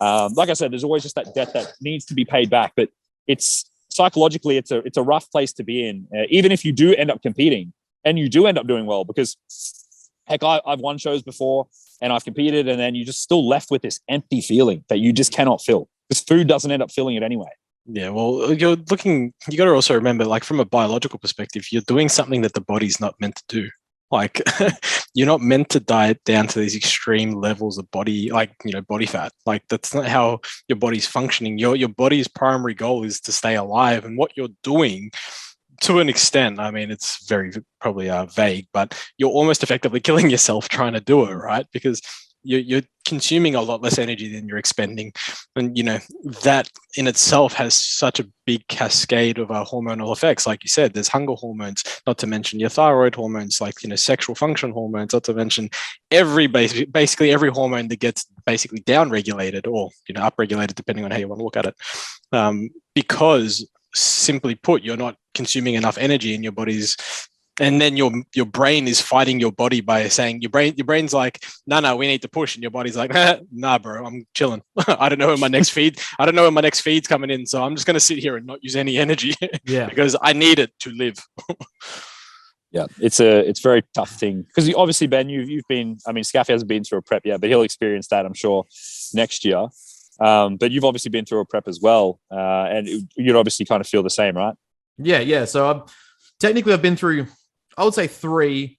Like I said, there's always just that debt that needs to be paid back, but it's psychologically, it's a rough place to be in, even if you do end up competing and you do end up doing well, because heck, I've won shows before and I've competed, and then you're just still left with this empty feeling that you just cannot fill because food doesn't end up filling it anyway. Yeah, well, you got to also remember, like, from a biological perspective, you're doing something that the body's not meant to do. Like, you're not meant to diet down to these extreme levels of body, like, body fat. Like, that's not how your body's functioning. Your body's primary goal is to stay alive. And what you're doing, to an extent, I mean, it's very probably vague, but you're almost effectively killing yourself trying to do it, right? Because you're consuming a lot less energy than you're expending. And, that in itself has such a big cascade of hormonal effects. Like you said, there's hunger hormones, not to mention your thyroid hormones, like, sexual function hormones, not to mention basically every hormone that gets basically down-regulated or, up-regulated, depending on how you want to look at it. Because simply put, you're not consuming enough energy in your body's. And then your brain is fighting your body by saying your brain's like, no, we need to push, and your body's like, nah, bro, I'm chilling. I don't know when my next feed's coming in, so I'm just gonna sit here and not use any energy, because I need it to live. Yeah, it's a very tough thing, because obviously, Ben, you've been. I mean, Scaffy hasn't been through a prep yet, but he'll experience that, I'm sure, next year. But you've obviously been through a prep as well, and you'd obviously kind of feel the same, right? Yeah. So I've been through, I would say 3,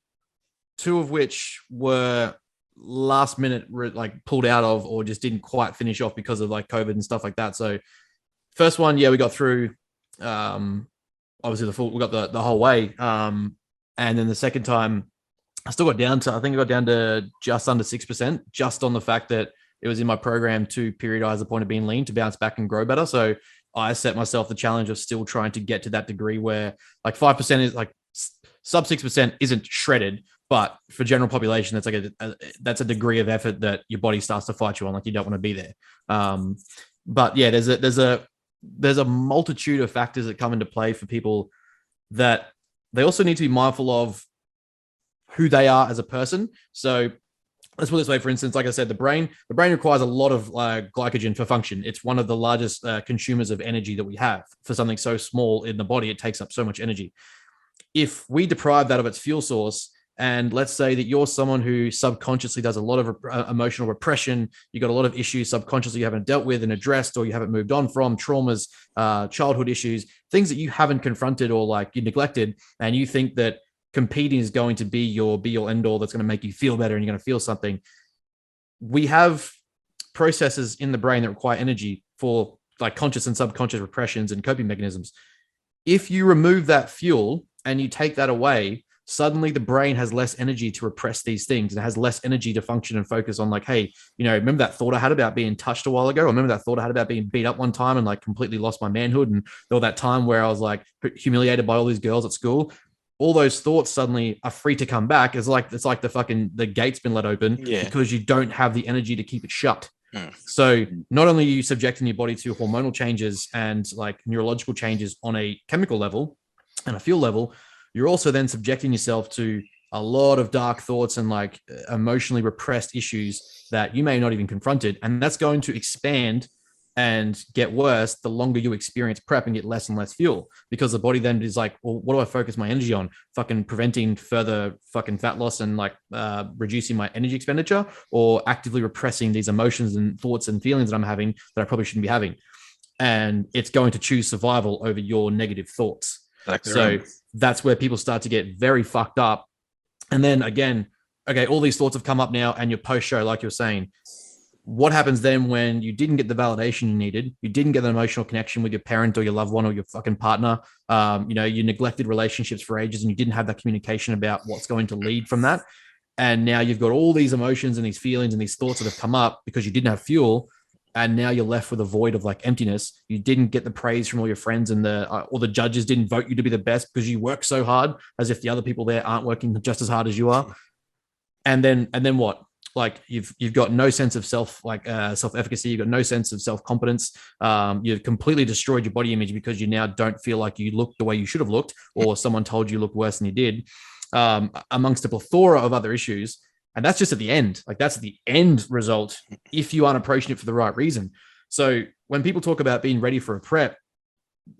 2 of which were last minute, like pulled out of, or just didn't quite finish off because of like COVID and stuff like that. So first one, we got through, obviously we got the whole way. And then the second time I got down to just under 6%, just on the fact that it was in my program to periodize the point of being lean to bounce back and grow better. So I set myself the challenge of still trying to get to that degree where like 5% is like, sub 6% isn't shredded, but for general population, that's like that's a degree of effort that your body starts to fight you on. Like, you don't want to be there. But yeah, there's a multitude of factors that come into play for people, that they also need to be mindful of who they are as a person. So let's put it this way. For instance, like I said, the brain requires a lot of glycogen for function. It's one of the largest consumers of energy that we have. For something so small in the body, it takes up so much energy. If we deprive that of its fuel source, and let's say that you're someone who subconsciously does a lot of emotional repression, you got a lot of issues subconsciously you haven't dealt with and addressed, or you haven't moved on from, traumas, childhood issues, things that you haven't confronted or like you neglected, and you think that competing is going to be your end all, that's going to make you feel better and you're going to feel something. We have processes in the brain that require energy for like conscious and subconscious repressions and coping mechanisms. If you remove that fuel and you take that away, suddenly the brain has less energy to repress these things. It has less energy to function and focus on like, hey, remember that thought I had about being touched a while ago? Or remember that thought I had about being beat up one time and like completely lost my manhood? And all that time where I was like humiliated by all these girls at school. All those thoughts suddenly are free to come back. It's like the gate's been let open, because you don't have the energy to keep it shut. So not only are you subjecting your body to hormonal changes and like neurological changes on a chemical level and a feel level, you're also then subjecting yourself to a lot of dark thoughts and like emotionally repressed issues that you may not even confronted. And that's going to expand and get worse the longer you experience prep and get less and less fuel, because the body then is like, well, what do I focus my energy on? Fucking preventing further fucking fat loss and like reducing my energy expenditure, or actively repressing these emotions and thoughts and feelings that I'm having that I probably shouldn't be having. And it's going to choose survival over your negative thoughts. Exactly. So that's where people start to get very fucked up. And then again, okay, all these thoughts have come up now, and your post show, like you're saying, what happens then when you didn't get the validation you needed? You didn't get an emotional connection with your parent or your loved one or your fucking partner. You neglected relationships for ages, and you didn't have that communication about what's going to lead from that. And now you've got all these emotions and these feelings and these thoughts that have come up because you didn't have fuel. And now you're left with a void of like emptiness. You didn't get the praise from all your friends, and all the judges didn't vote you to be the best because you work so hard, as if the other people there aren't working just as hard as you are. And then what? like you've got no sense of self-efficacy. You've got no sense of self-competence. You've completely destroyed your body image because you now don't feel like you look the way you should have looked, or someone told you look worse than you did, amongst a plethora of other issues. And that's just at the end. Like that's the end result if you aren't approaching it for the right reason. So when people talk about being ready for a prep,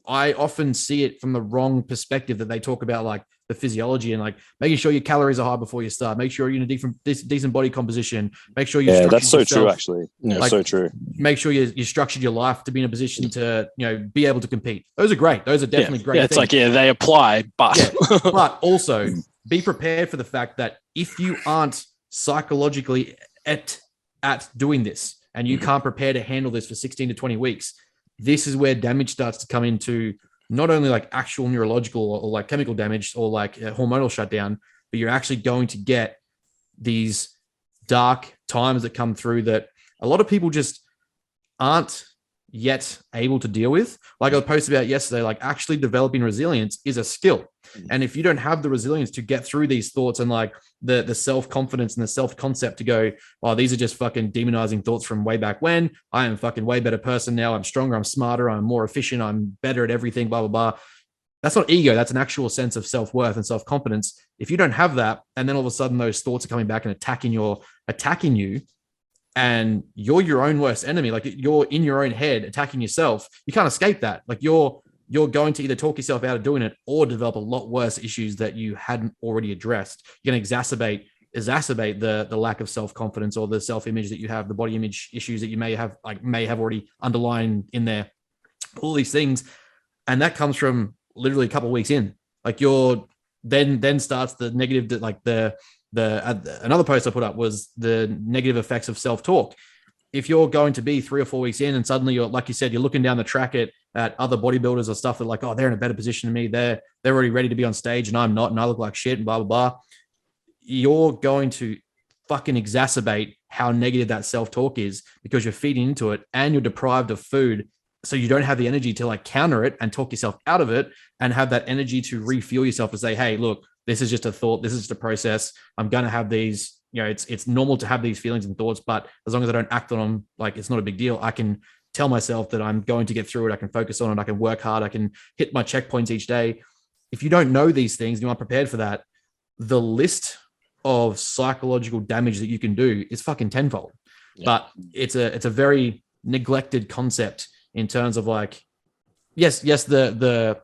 I often see it from the wrong perspective, that they talk about like the physiology and like making sure your calories are high before you start, make sure you're in a decent body composition, make sure you that's so true actually. Like, so true. Make sure you structured your life to be in a position to, be able to compete. Those are great. Those are definitely great. It's like, they apply, but but also be prepared for the fact that if you aren't psychologically at doing this, and you can't prepare to handle this for 16 to 20 weeks, this is where damage starts to come into not only like actual neurological or like chemical damage or like hormonal shutdown, but you're actually going to get these dark times that come through that a lot of people just aren't yet able to deal with. Like I posted about yesterday, like actually developing resilience is a skill. And if you don't have the resilience to get through these thoughts and like the self-confidence and the self-concept to go, oh, these are just fucking demonizing thoughts from way back when, I am fucking way better person now, I'm stronger, I'm smarter, I'm more efficient, I'm better at everything, blah, blah, blah. That's not ego. That's an actual sense of self-worth and self-confidence. If you don't have that, and then all of a sudden those thoughts are coming back and attacking you, and you're your own worst enemy, like you're in your own head attacking yourself, you can't escape that. Like you're going to either talk yourself out of doing it or develop a lot worse issues that you hadn't already addressed. You're going to exacerbate the lack of self-confidence or the self-image that you have, the body image issues that you may have already underlying in there, all these things. And that comes from literally a couple of weeks in. Like then starts the negative, like another post I put up was the negative effects of self-talk. If you're going to be 3 or 4 weeks in and suddenly you're, like you said, you're looking down the track at other bodybuilders or stuff that like, oh, they're in a better position than me. They're already ready to be on stage and I'm not, and I look like shit and blah, blah, blah. You're going to fucking exacerbate how negative that self-talk is because you're feeding into it and you're deprived of food. So you don't have the energy to like counter it and talk yourself out of it and have that energy to refuel yourself and say, hey, look, this is just a thought. This is just a process. I'm going to have these, it's normal to have these feelings and thoughts, but as long as I don't act on them, like it's not a big deal. I can tell myself that I'm going to get through it. I can focus on it. I can work hard. I can hit my checkpoints each day. If you don't know these things, you're not prepared for that, the list of psychological damage that you can do is fucking tenfold. Yeah. But it's a very neglected concept in terms of like, yes, the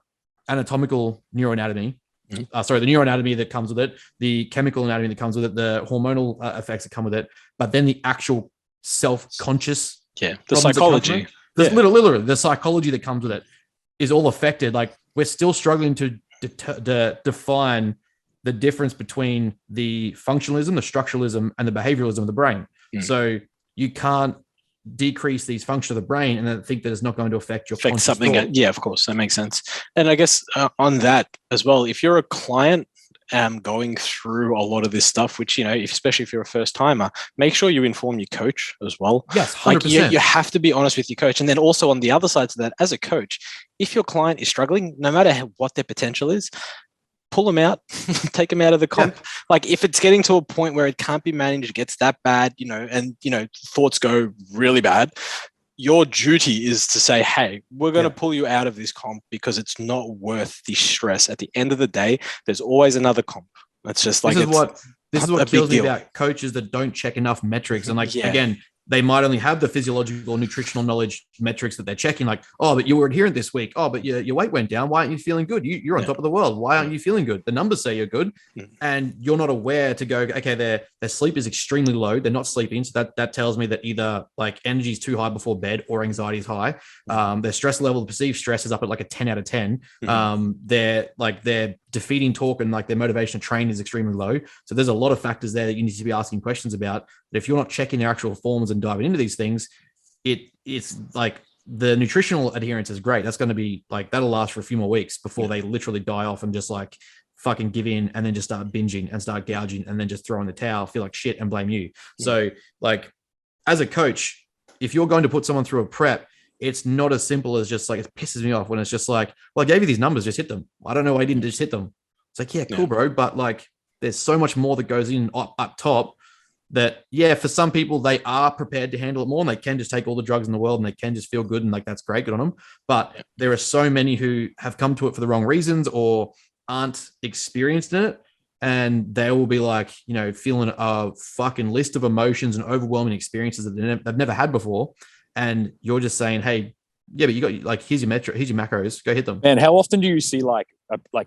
anatomical neuroanatomy, the neuroanatomy that comes with it, the chemical anatomy that comes with it, the hormonal effects that come with it, but then the actual self-conscious, the psychology, literally the psychology that comes with it is all affected. Like we're still struggling to define the difference between the functionalism, the structuralism, and the behavioralism of the brain. So you can't decrease these functions of the brain and then think that it's not going to affect something. thought. Yeah, of course, that makes sense. And I guess on that as well, if you're a client going through a lot of this stuff, which especially if you're a first timer, make sure you inform your coach as well. Yes, 100%. Like you have to be honest with your coach. And then also on the other side to that, as a coach, if your client is struggling, no matter what their potential is, pull them out, take them out of the comp. Yeah. Like if it's getting to a point where it can't be managed, it gets that bad, and thoughts go really bad, your duty is to say, hey, we're going to pull you out of this comp because it's not worth the stress. At the end of the day, there's always another comp. That's just like, this is what kills me about coaches that don't check enough metrics. And again, they might only have the physiological, nutritional knowledge metrics that they're checking. Like, oh, but you were adherent this week. Oh, but your weight went down. Why aren't you feeling good? You're on top of the world. Why aren't you feeling good? The numbers say you're good. And you're not aware to go, okay, their sleep is extremely low. They're not sleeping. So that tells me that either like energy is too high before bed or anxiety is high. Their stress level, the perceived stress is up at like a 10 out of 10. They're defeating talk and like their motivation to train is extremely low. So there's a lot of factors there that you need to be asking questions about. But if you're not checking their actual forms and diving into these things, it's like the nutritional adherence is great. That's going to be like, that'll last for a few more weeks before they literally die off and just like fucking give in and then just start binging and start gouging and then just throw in the towel, feel like shit and blame you. So like as a coach, if you're going to put someone through a prep, it's not as simple as just like, it pisses me off when it's just like, well, I gave you these numbers, just hit them. I don't know why I didn't just hit them. It's like, yeah, cool, bro. But like, there's so much more that goes in up top that, yeah, for some people, they are prepared to handle it more and they can just take all the drugs in the world and they can just feel good and like that's great, good on them. But there are so many who have come to it for the wrong reasons or aren't experienced in it. And they will be like, feeling a fucking list of emotions and overwhelming experiences that they've never had before. And you're just saying, hey, yeah, but you got like, here's your macros, go hit them. And how often do you see like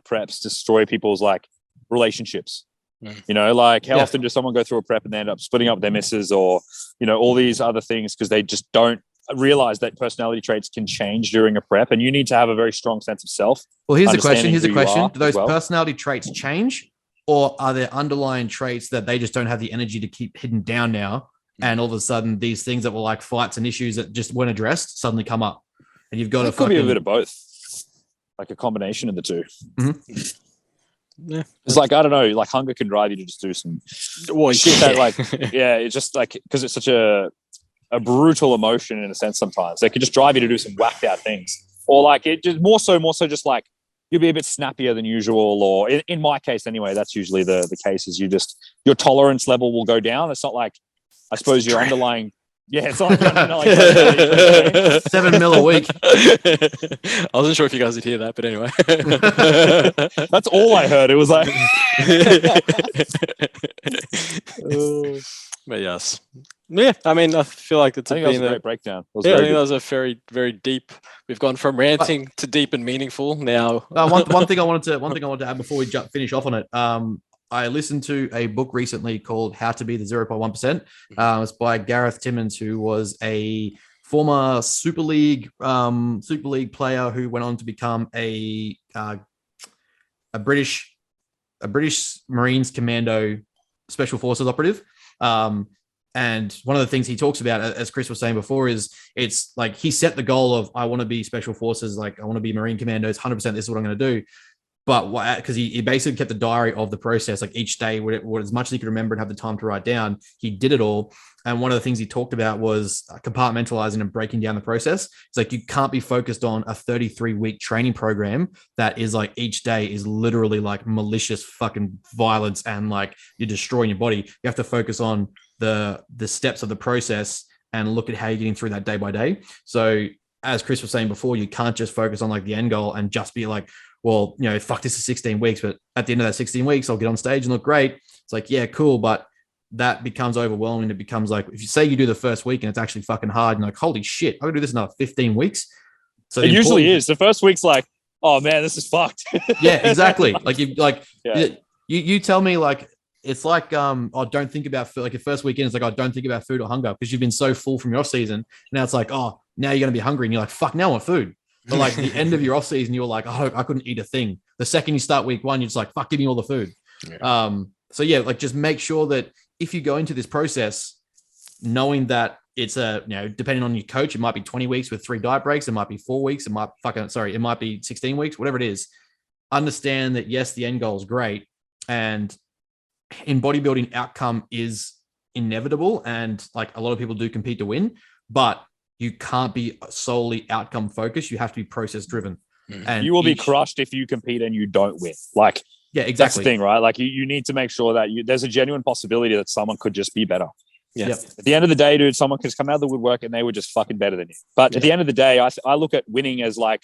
preps destroy people's like relationships? Like how often does someone go through a prep and they end up splitting up with their misses or, all these other things because they just don't realize that personality traits can change during a prep and you need to have a very strong sense of self. Well, here's the question. Do those personality traits change or are there underlying traits that they just don't have the energy to keep hidden down now? And all of a sudden these things that were like fights and issues that just weren't addressed suddenly come up and you've got to could be a bit of both, like a combination of the two. Mm-hmm. Yeah, it's like I don't know, like hunger can drive you to just do some shit that like it's just like because it's such a brutal emotion in a sense. Sometimes they can just drive you to do some whacked out things, or like it just more so just like you'll be a bit snappier than usual. Or in my case anyway, that's usually the case. Is your tolerance level will go down. It's not like I suppose your underlying. Yeah, it's like 7 mil a week. I wasn't sure if you guys would hear that, but anyway. That's all I heard. It was like but yes. Yeah, I mean, I feel like it's a great breakdown. I think that was a very, very deep. We've gone from ranting to deep and meaningful now. One thing I wanted to add before we finish off on it. I listened to a book recently called How to Be the 0.1%. It's by Gareth Timmons, who was a former Super League player who went on to become a British Marines Commando Special Forces operative. And one of the things he talks about, as Chris was saying before, is it's like he set the goal of I want to be Special Forces, like I want to be Marine Commandos, 100%. This is what I'm going to do. But because he basically kept a diary of the process, like each day, what as much as he could remember and have the time to write down, he did it all. And one of the things he talked about was compartmentalizing and breaking down the process. It's like you can't be focused on a 33-week training program that is like each day is literally like malicious fucking violence and like you're destroying your body. You have to focus on the steps of the process and look at how you're getting through that day by day. So as Chris was saying before, you can't just focus on like the end goal and just be like, well, fuck, this is 16 weeks, but at the end of that 16 weeks, I'll get on stage and look great. It's like, yeah, cool. But that becomes overwhelming. It becomes like, if you say you do the first week and it's actually fucking hard and like, holy shit, I'm gonna do this another 15 weeks. So it usually is. The first week's like, oh man, this is fucked. Yeah, exactly. You tell me like, it's like, don't think about food. Like your first weekend, it's like, don't think about food or hunger because you've been so full from your off season. Now it's like, now you're going to be hungry and you're like, fuck, now I want food. But like the end of your off season, you're like, oh, I couldn't eat a thing. The second you start week one, you're just like, fuck, give me all the food. Yeah. So yeah, like just make sure that if you go into this process, knowing that it's depending on your coach, it might be 20 weeks with 3 diet breaks. It might be 4 weeks. It might be 16 weeks, whatever it is. Understand that yes, the end goal is great. And in bodybuilding, outcome is inevitable. And like a lot of people do compete to win, but you can't be solely outcome focused. You have to be process driven. And you will be crushed if you compete and you don't win. Like, yeah, exactly. That's the thing, right? Like you need to make sure that there's a genuine possibility that someone could just be better. Yeah. Yep. At the end of the day, dude, someone could come out of the woodwork and they were just fucking better than you. But at the end of the day, I look at winning as like,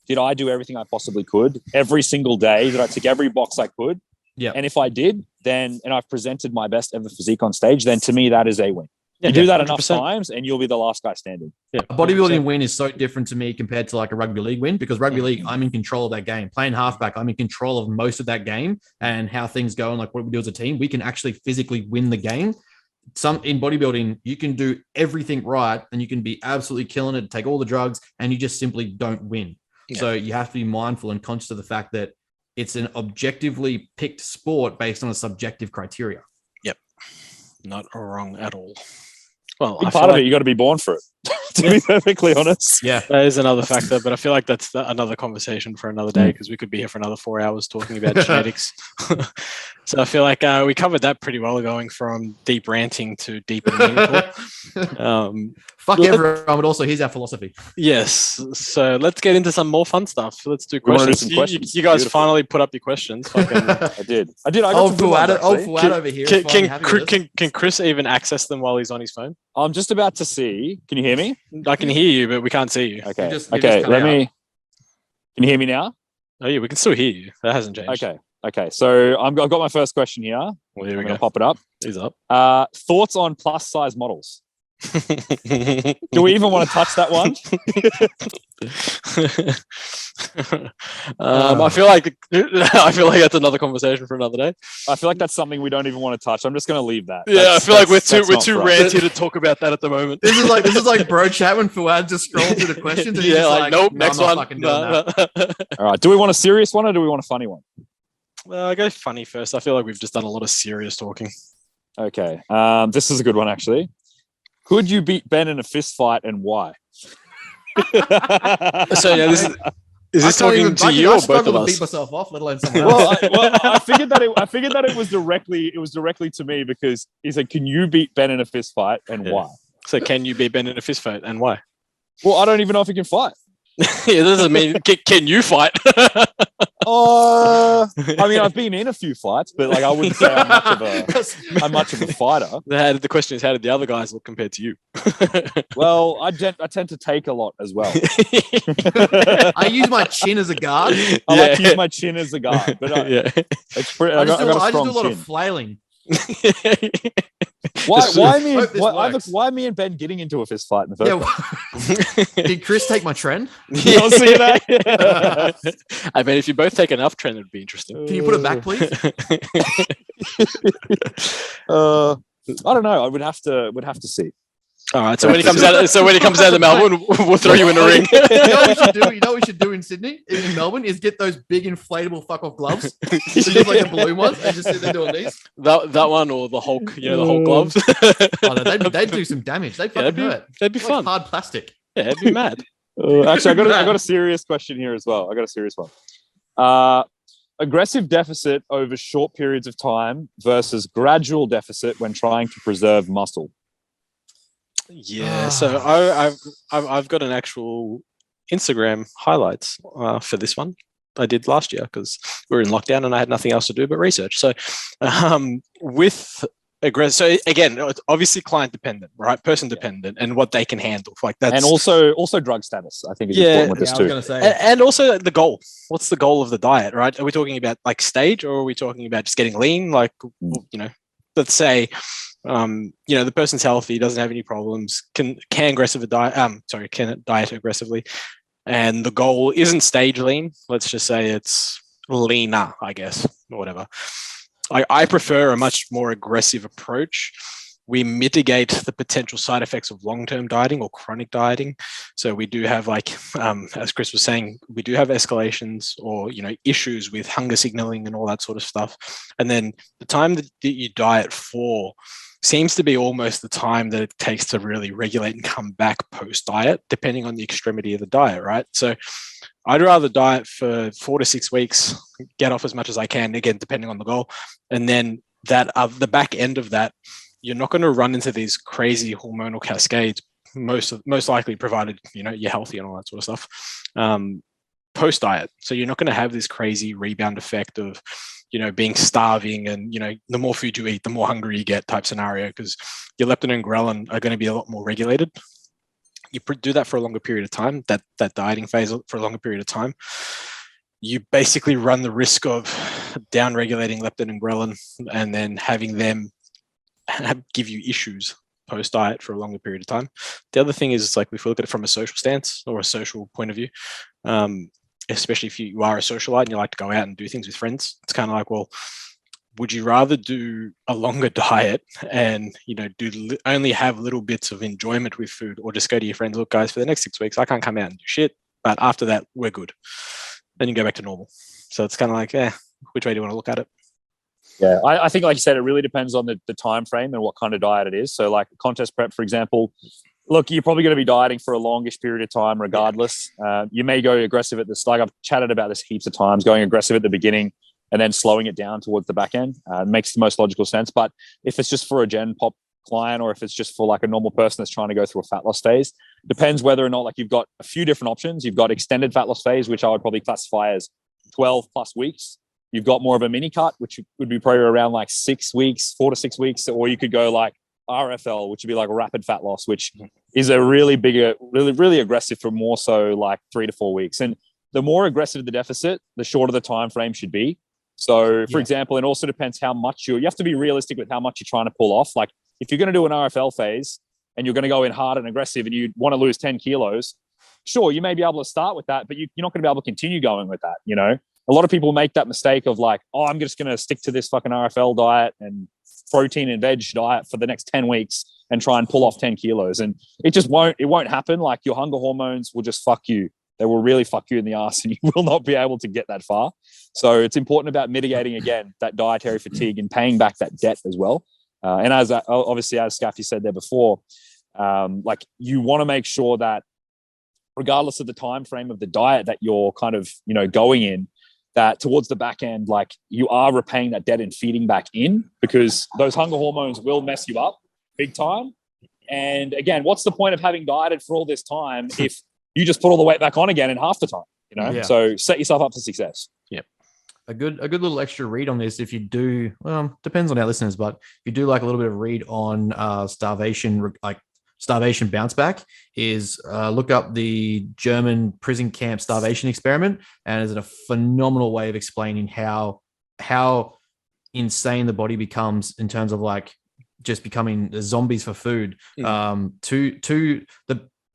did I do everything I possibly could every single day? Did I tick every box I could? Yeah. And if I did, and I've presented my best ever physique on stage, then to me, that is a win. You do that 100%. Enough times and you'll be the last guy standing. Yeah. A bodybuilding win is so different to me compared to like a rugby league win because rugby league, I'm in control of that game. Playing halfback, I'm in control of most of that game and how things go and like what we do as a team. We can actually physically win the game. In bodybuilding, you can do everything right and you can be absolutely killing it, take all the drugs, and you just simply don't win. Yeah. So you have to be mindful and conscious of the fact that it's an objectively picked sport based on a subjective criteria. Yep. Not wrong at all. Well, part of it, you got to be born for it. to be perfectly honest. Yeah. That is another factor, but I feel like that's another conversation for another day because we could be here for another 4 hours talking about genetics. So I feel like we covered that pretty well, going from deep ranting to deep and meaningful. Fuck everyone, but also here's our philosophy. Yes. So let's get into some more fun stuff. Let's do We wanna do questions. some questions. You guys Beautiful. finally put up your questions. Fucking, I did. I got Old some good ones, Fuad actually. over here. is finally happy with us. can Chris even access them while he's on his phone? I'm just about to see. Can you hear me? I can hear you, but we can't see you. Okay. You just Okay. cut Let out. me. Can you hear me now? Oh yeah, we can still hear you. That hasn't changed. Okay. Okay. So I've got my first question here. Well, here I'm we going to go. pop it up. He's up. Thoughts on plus size models? Do we even want to touch that one? I feel like that's another conversation for another day. I feel like that's something we don't even want to touch. I'm just going to leave that. Yeah, I feel like we're too that's not for us. ranty to talk about that at the moment. This is like bro chat when Fuad just scrolls through the questions. And he's Yeah, just like nope, "No, next I'm not one. fucking doing that." All right. Do we want a serious one or do we want a funny one? I go funny first. I feel like we've just done a lot of serious talking. Okay. This is a good one, actually. Could you beat Ben in a fist fight and why? So yeah, is this talking to you I or both struggle of to beat us? myself off, let alone someone else. I figured that it was directly to me because he said, "Can you beat Ben in a fist fight and Yeah. why?" So can you beat Ben in a fist fight and why? Well, I don't even know if he can fight. Yeah, doesn't mean can you fight? I mean, I've been in a few fights, but like I wouldn't say I'm much of a fighter. The question is, how did the other guys look compared to you? Well, I tend to take a lot as well. I use my chin as a guard. I like to use my chin as a guard, but Yeah. it's pretty, I I just got do a a strong lot chin. of flailing. Why me and Ben getting into a fist fight in the first Yeah. place? Did Chris take my trend? You'll see that. I mean, if you both take enough trend, it'd be interesting. Can you put it back, please? I don't know. I would have to see. All right. So when he comes out, of Melbourne, we'll throw you in a ring. You know what we should do? You know what we should do in Sydney, in Melbourne, is get those big inflatable fuck off gloves. So just like the balloon ones, and just sit there doing these. That one or the Hulk, the Hulk gloves. Oh, no, they'd do some damage. They'd fucking hurt. That'd be Like fun. hard plastic. Yeah, it'd be mad. Actually, I got a serious question here as well. I got a serious one. Aggressive deficit over short periods of time versus gradual deficit when trying to preserve muscle. Yeah. So I've got an actual Instagram highlights for this one. I did last year because we were in lockdown and I had nothing else to do but research. So with aggressive, so again, it's obviously client dependent, right? Person dependent, and what they can handle. Like that's, And also drug status, I think is important with Yeah, this I was too. going to say. and also the goal. What's the goal of the diet, right? Are we talking about like stage, or are we talking about just getting lean? Like, let's say, the person's healthy, doesn't have any problems, can diet aggressively, and the goal isn't stage lean. Let's just say it's leaner, I guess, or whatever. I prefer a much more aggressive approach. We mitigate the potential side effects of long-term dieting or chronic dieting. So we do have, like, as Chris was saying, we do have escalations or, issues with hunger signaling and all that sort of stuff. And then the time that you diet for seems to be almost the time that it takes to really regulate and come back post-diet, depending on the extremity of the diet, right? So I'd rather diet for 4 to 6 weeks, get off as much as I can, again, depending on the goal. And then that the back end of that, you're not going to run into these crazy hormonal cascades, most likely provided, you're healthy and all that sort of stuff, post-diet. So you're not going to have this crazy rebound effect of, being starving and, the more food you eat, the more hungry you get type scenario, because your leptin and ghrelin are going to be a lot more regulated. You do that for a longer period of time, that dieting phase for a longer period of time, you basically run the risk of down-regulating leptin and ghrelin and then having them give you issues post-diet for a longer period of time. The other thing is, like, if we look at it from a social stance or a social point of view, especially if you are a socialite and you like to go out and do things with friends, it's kind of like, well, would you rather do a longer diet and, only have little bits of enjoyment with food, or just go to your friends, look, guys, for the next 6 weeks, I can't come out and do shit, but after that, we're good. Then you go back to normal. So it's kind of like, which way do you want to look at it? Yeah, I think, like you said, it really depends on the time frame and what kind of diet it is. So, like contest prep, for example, Look, you're probably going to be dieting for a longish period of time, regardless. You may go aggressive at the start. I've chatted about this heaps of times. Going aggressive at the beginning and then slowing it down towards the back end makes the most logical sense. But if it's just for a Gen Pop client, or if it's just for like a normal person that's trying to go through a fat loss phase, depends whether or not, like, you've got a few different options. You've got extended fat loss phase, which I would probably classify as 12 plus weeks. You've got more of a mini cut, which would be probably around like 6 weeks, 4 to 6 weeks, or you could go like RFL, which would be like rapid fat loss, which is a really bigger, really aggressive for more so like 3 to 4 weeks. And the more aggressive the deficit, the shorter the time frame should be. So, for example, it also depends how much you have to be realistic with how much you're trying to pull off. Like, if you're going to do an RFL phase and you're going to go in hard and aggressive and you want to lose 10 kilos, sure, you may be able to start with that, but you're not going to be able to continue going with that. You know, a lot of people make that mistake of like, oh, I'm just going to stick to this fucking RFL diet and protein and veg diet for the next 10 weeks and try and pull off 10 kilos. And it won't happen. Like, your hunger hormones will just fuck you. They will really fuck you in the ass and you will not be able to get that far. So it's important about mitigating, again, that dietary fatigue and paying back that debt as well. And as obviously, as Scaffy said there before, like, you want to make sure that regardless of the time frame of the diet that you're kind of, going in, that towards the back end, like, you are repaying that debt and feeding back in, because those hunger hormones will mess you up big time. And again, what's the point of having dieted for all this time if you just put all the weight back on again in half the time, Yeah. So set yourself up for success. Yep. A good little extra read on this, if you do, well, depends on our listeners, but if you do like a little bit of read on starvation bounce back, is look up the German prison camp starvation experiment, and it's a phenomenal way of explaining how insane the body becomes in terms of like just becoming zombies for food.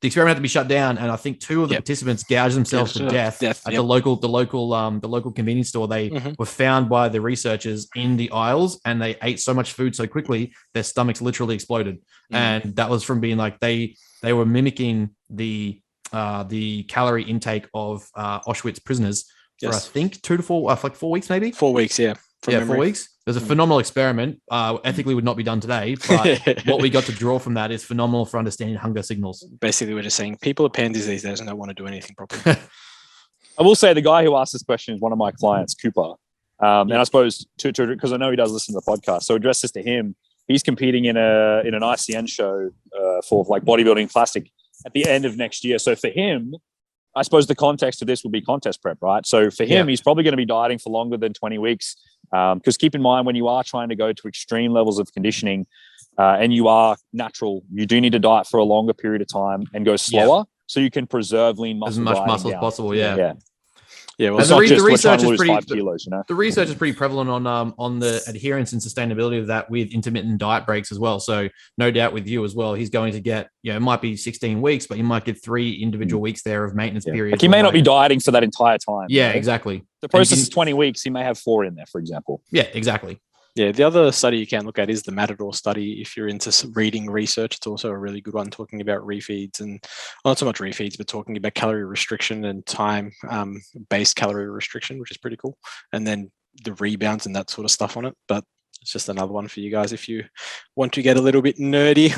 The experiment had to be shut down, and I think 2 of the participants gouged themselves to death at the local convenience store. They were found by the researchers in the aisles, and they ate so much food so quickly their stomachs literally exploded. And that was from being like they were mimicking the calorie intake of Auschwitz prisoners for I think 2 to 4, like 4 weeks, maybe 4 weeks. Yeah. 4 weeks. It was a phenomenal experiment. Ethically would not be done today, but what we got to draw from that is phenomenal for understanding hunger signals. Basically, we're just saying people are pansies these days and don't want to do anything properly. I will say the guy who asked this question is one of my clients, Cooper. And I suppose because I know he does listen to the podcast, so address this to him. He's competing in an ICN show for like bodybuilding classic at the end of next year. So for him, I suppose the context of this will be contest prep, right? So for him, he's probably going to be dieting for longer than 20 weeks. Because keep in mind, when you are trying to go to extreme levels of conditioning and you are natural, you do need to diet for a longer period of time and go slower so you can preserve lean muscle. As much muscle as possible, yeah. Well, it's not just we're trying to lose 5 kilos, The research is pretty prevalent on the adherence and sustainability of that with intermittent diet breaks as well. So no doubt with you as well, he's going to get, it might be 16 weeks, but you might get 3 individual weeks there of maintenance period. Like, he may not be dieting for that entire time. Yeah, exactly. The process is 20 weeks. He may have 4 in there, for example. Yeah, exactly. Yeah, the other study you can look at is the Matador study. If you're into reading research, it's also a really good one, talking about refeeds and not so much refeeds, but talking about calorie restriction and time-based calorie restriction, which is pretty cool. And then the rebounds and that sort of stuff on it. But it's just another one for you guys if you want to get a little bit nerdy.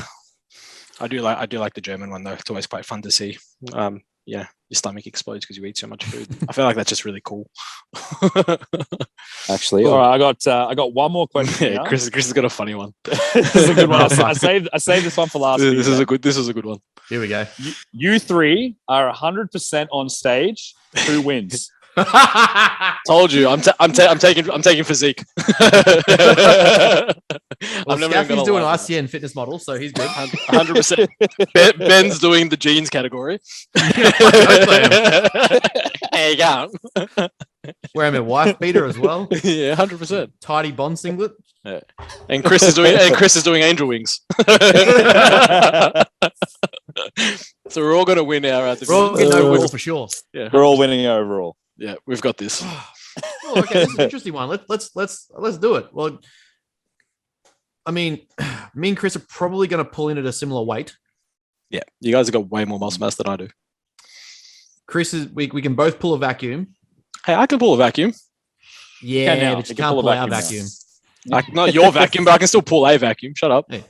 I do like the German one though. It's always quite fun to see. Your stomach explodes because you eat so much food. I feel like that's just really cool. Actually, all right, I got one more question. Yeah, Chris has got a funny one. This is a good one. I saved this one for last. This is a good one. Here we go. You 3 are 100% on stage. Who wins? Told you, I'm taking physique. Well, Scaffy's doing ICN fitness model, so he's good. 100%. Ben's doing the jeans category. There you go. Wearing a wife beater as well. Yeah, 100%. Tidy Bond singlet. Yeah. And Chris is doing angel wings. So we're all going to win our. We're all going to overall for sure. Yeah, we're all winning overall. Yeah, we've got this. Oh, okay, this is an interesting one. Let's do it. Well, I mean, me and Chris are probably going to pull in at a similar weight. Yeah, you guys have got way more muscle mass than I do. Chris is. We can both pull a vacuum. Hey, I can pull a vacuum. Yeah, but you can't pull our vacuum. Not your vacuum, but I can still pull a vacuum. Shut up. Hey.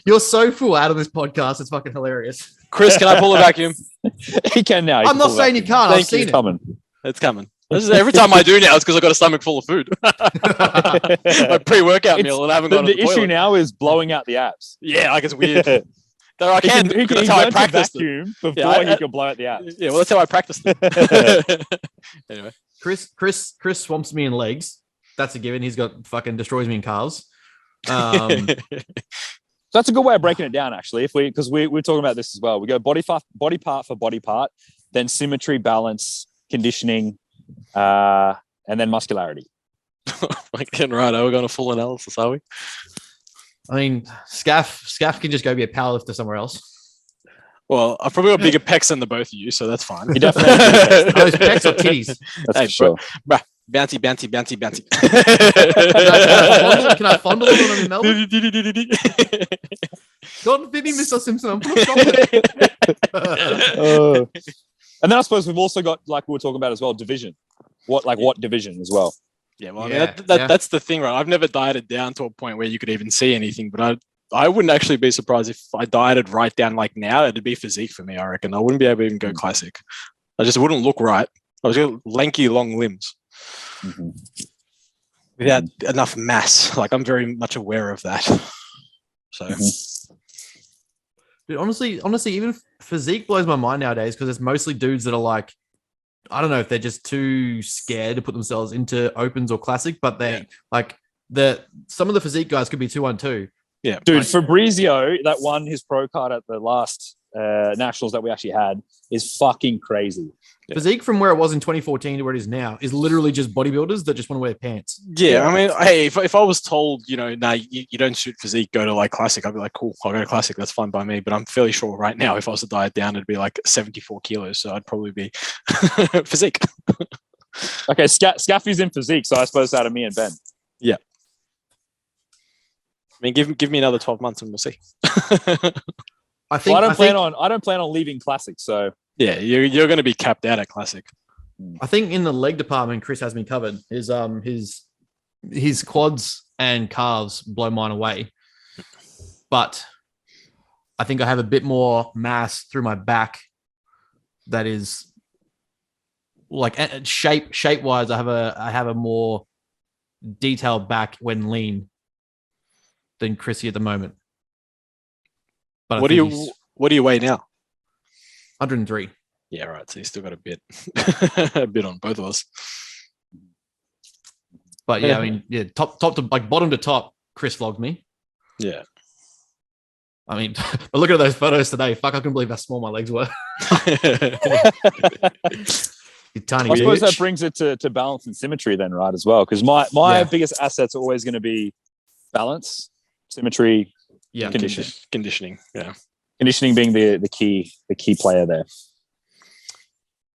You're so full out of this podcast. It's fucking hilarious. Chris, can I pull a vacuum? He can now. I'm not saying you can't. I've seen It's it. coming. It's coming. This is every time I do now, it's because I've got a stomach full of food. My pre-workout meal, and I haven't gone to the issue toilet. now is blowing out the abs. Yeah, like it's weird. Though I He can, can that's how I learn to practice it. vacuum before Yeah, he can blow out the abs. Yeah, well, that's how I practice it. Anyway, Chris swamps me in legs. That's a given. He's got fucking destroys me in calves. So that's a good way of breaking it down, actually. Because we're talking about this as well. We go body part for body part, then symmetry, balance, conditioning, and then muscularity. like getting right, we're going to full analysis, are we? I mean, Scaff can just go be a powerlifter somewhere else. Well, I've probably got bigger pecs than the both of you, so that's fine. He definitely has Those pecs or titties. That's Hey, for sure. Bruh, bouncy. Can I fondle it when I'm in Melbourne? God forbid me, Mr. Simpson. I'm full of chocolate. And then I suppose we've also got, like we were talking about as well, division. What division as well? Yeah, well, Yeah, I mean, that's the thing, right? I've never dieted down to a point where you could even see anything, but I wouldn't actually be surprised if I dieted right down like now. It'd be physique for me, I reckon. I wouldn't be able to even go classic. I just wouldn't look right. I was got lanky, long limbs without enough mass. Like I'm very much aware of that. So, Dude, honestly, even physique blows my mind nowadays because it's mostly dudes that are like, I don't know if they're just too scared to put themselves into opens or classic, but they some of the physique guys could be 2-1-2. yeah, Dude, Fabrizio, that won his pro card at the last nationals that we actually had, is fucking crazy. Yeah. Physique from where it was in 2014 to where it is now is literally just bodybuilders that just want to wear pants. Yeah, I mean, hey, if I was told, nah, you don't shoot physique, go to like classic, I'd be like, cool, I'll go to classic. That's fine by me. But I'm fairly sure right now, if I was to diet down, it'd be like 74 kilos. So I'd probably be physique. Okay, Scaffy's in physique, so I suppose out of me and Ben. Yeah. I mean, give me another 12 months and we'll see. I think I don't plan on leaving classic, so Yeah, you're going to be capped out at classic. I think in the leg department, Chris has me covered. His quads and calves blow mine away, but I think I have a bit more mass through my back. That is like shape wise. I have a more detailed back when lean than Chrissy at the moment. But What do you weigh now? 103. Yeah, right. So you still got a bit, a bit on both of us. But yeah, I mean, yeah, top to like bottom to top, Chris vlogged me. Yeah. I mean, but look at those photos today. Fuck, I couldn't believe how small my legs were. You tiny I suppose bitch. that brings it to balance and symmetry then, right, as well? Because my biggest assets are always going to be balance, symmetry, Yeah, Conditioning. Yeah. conditioning being the key player there.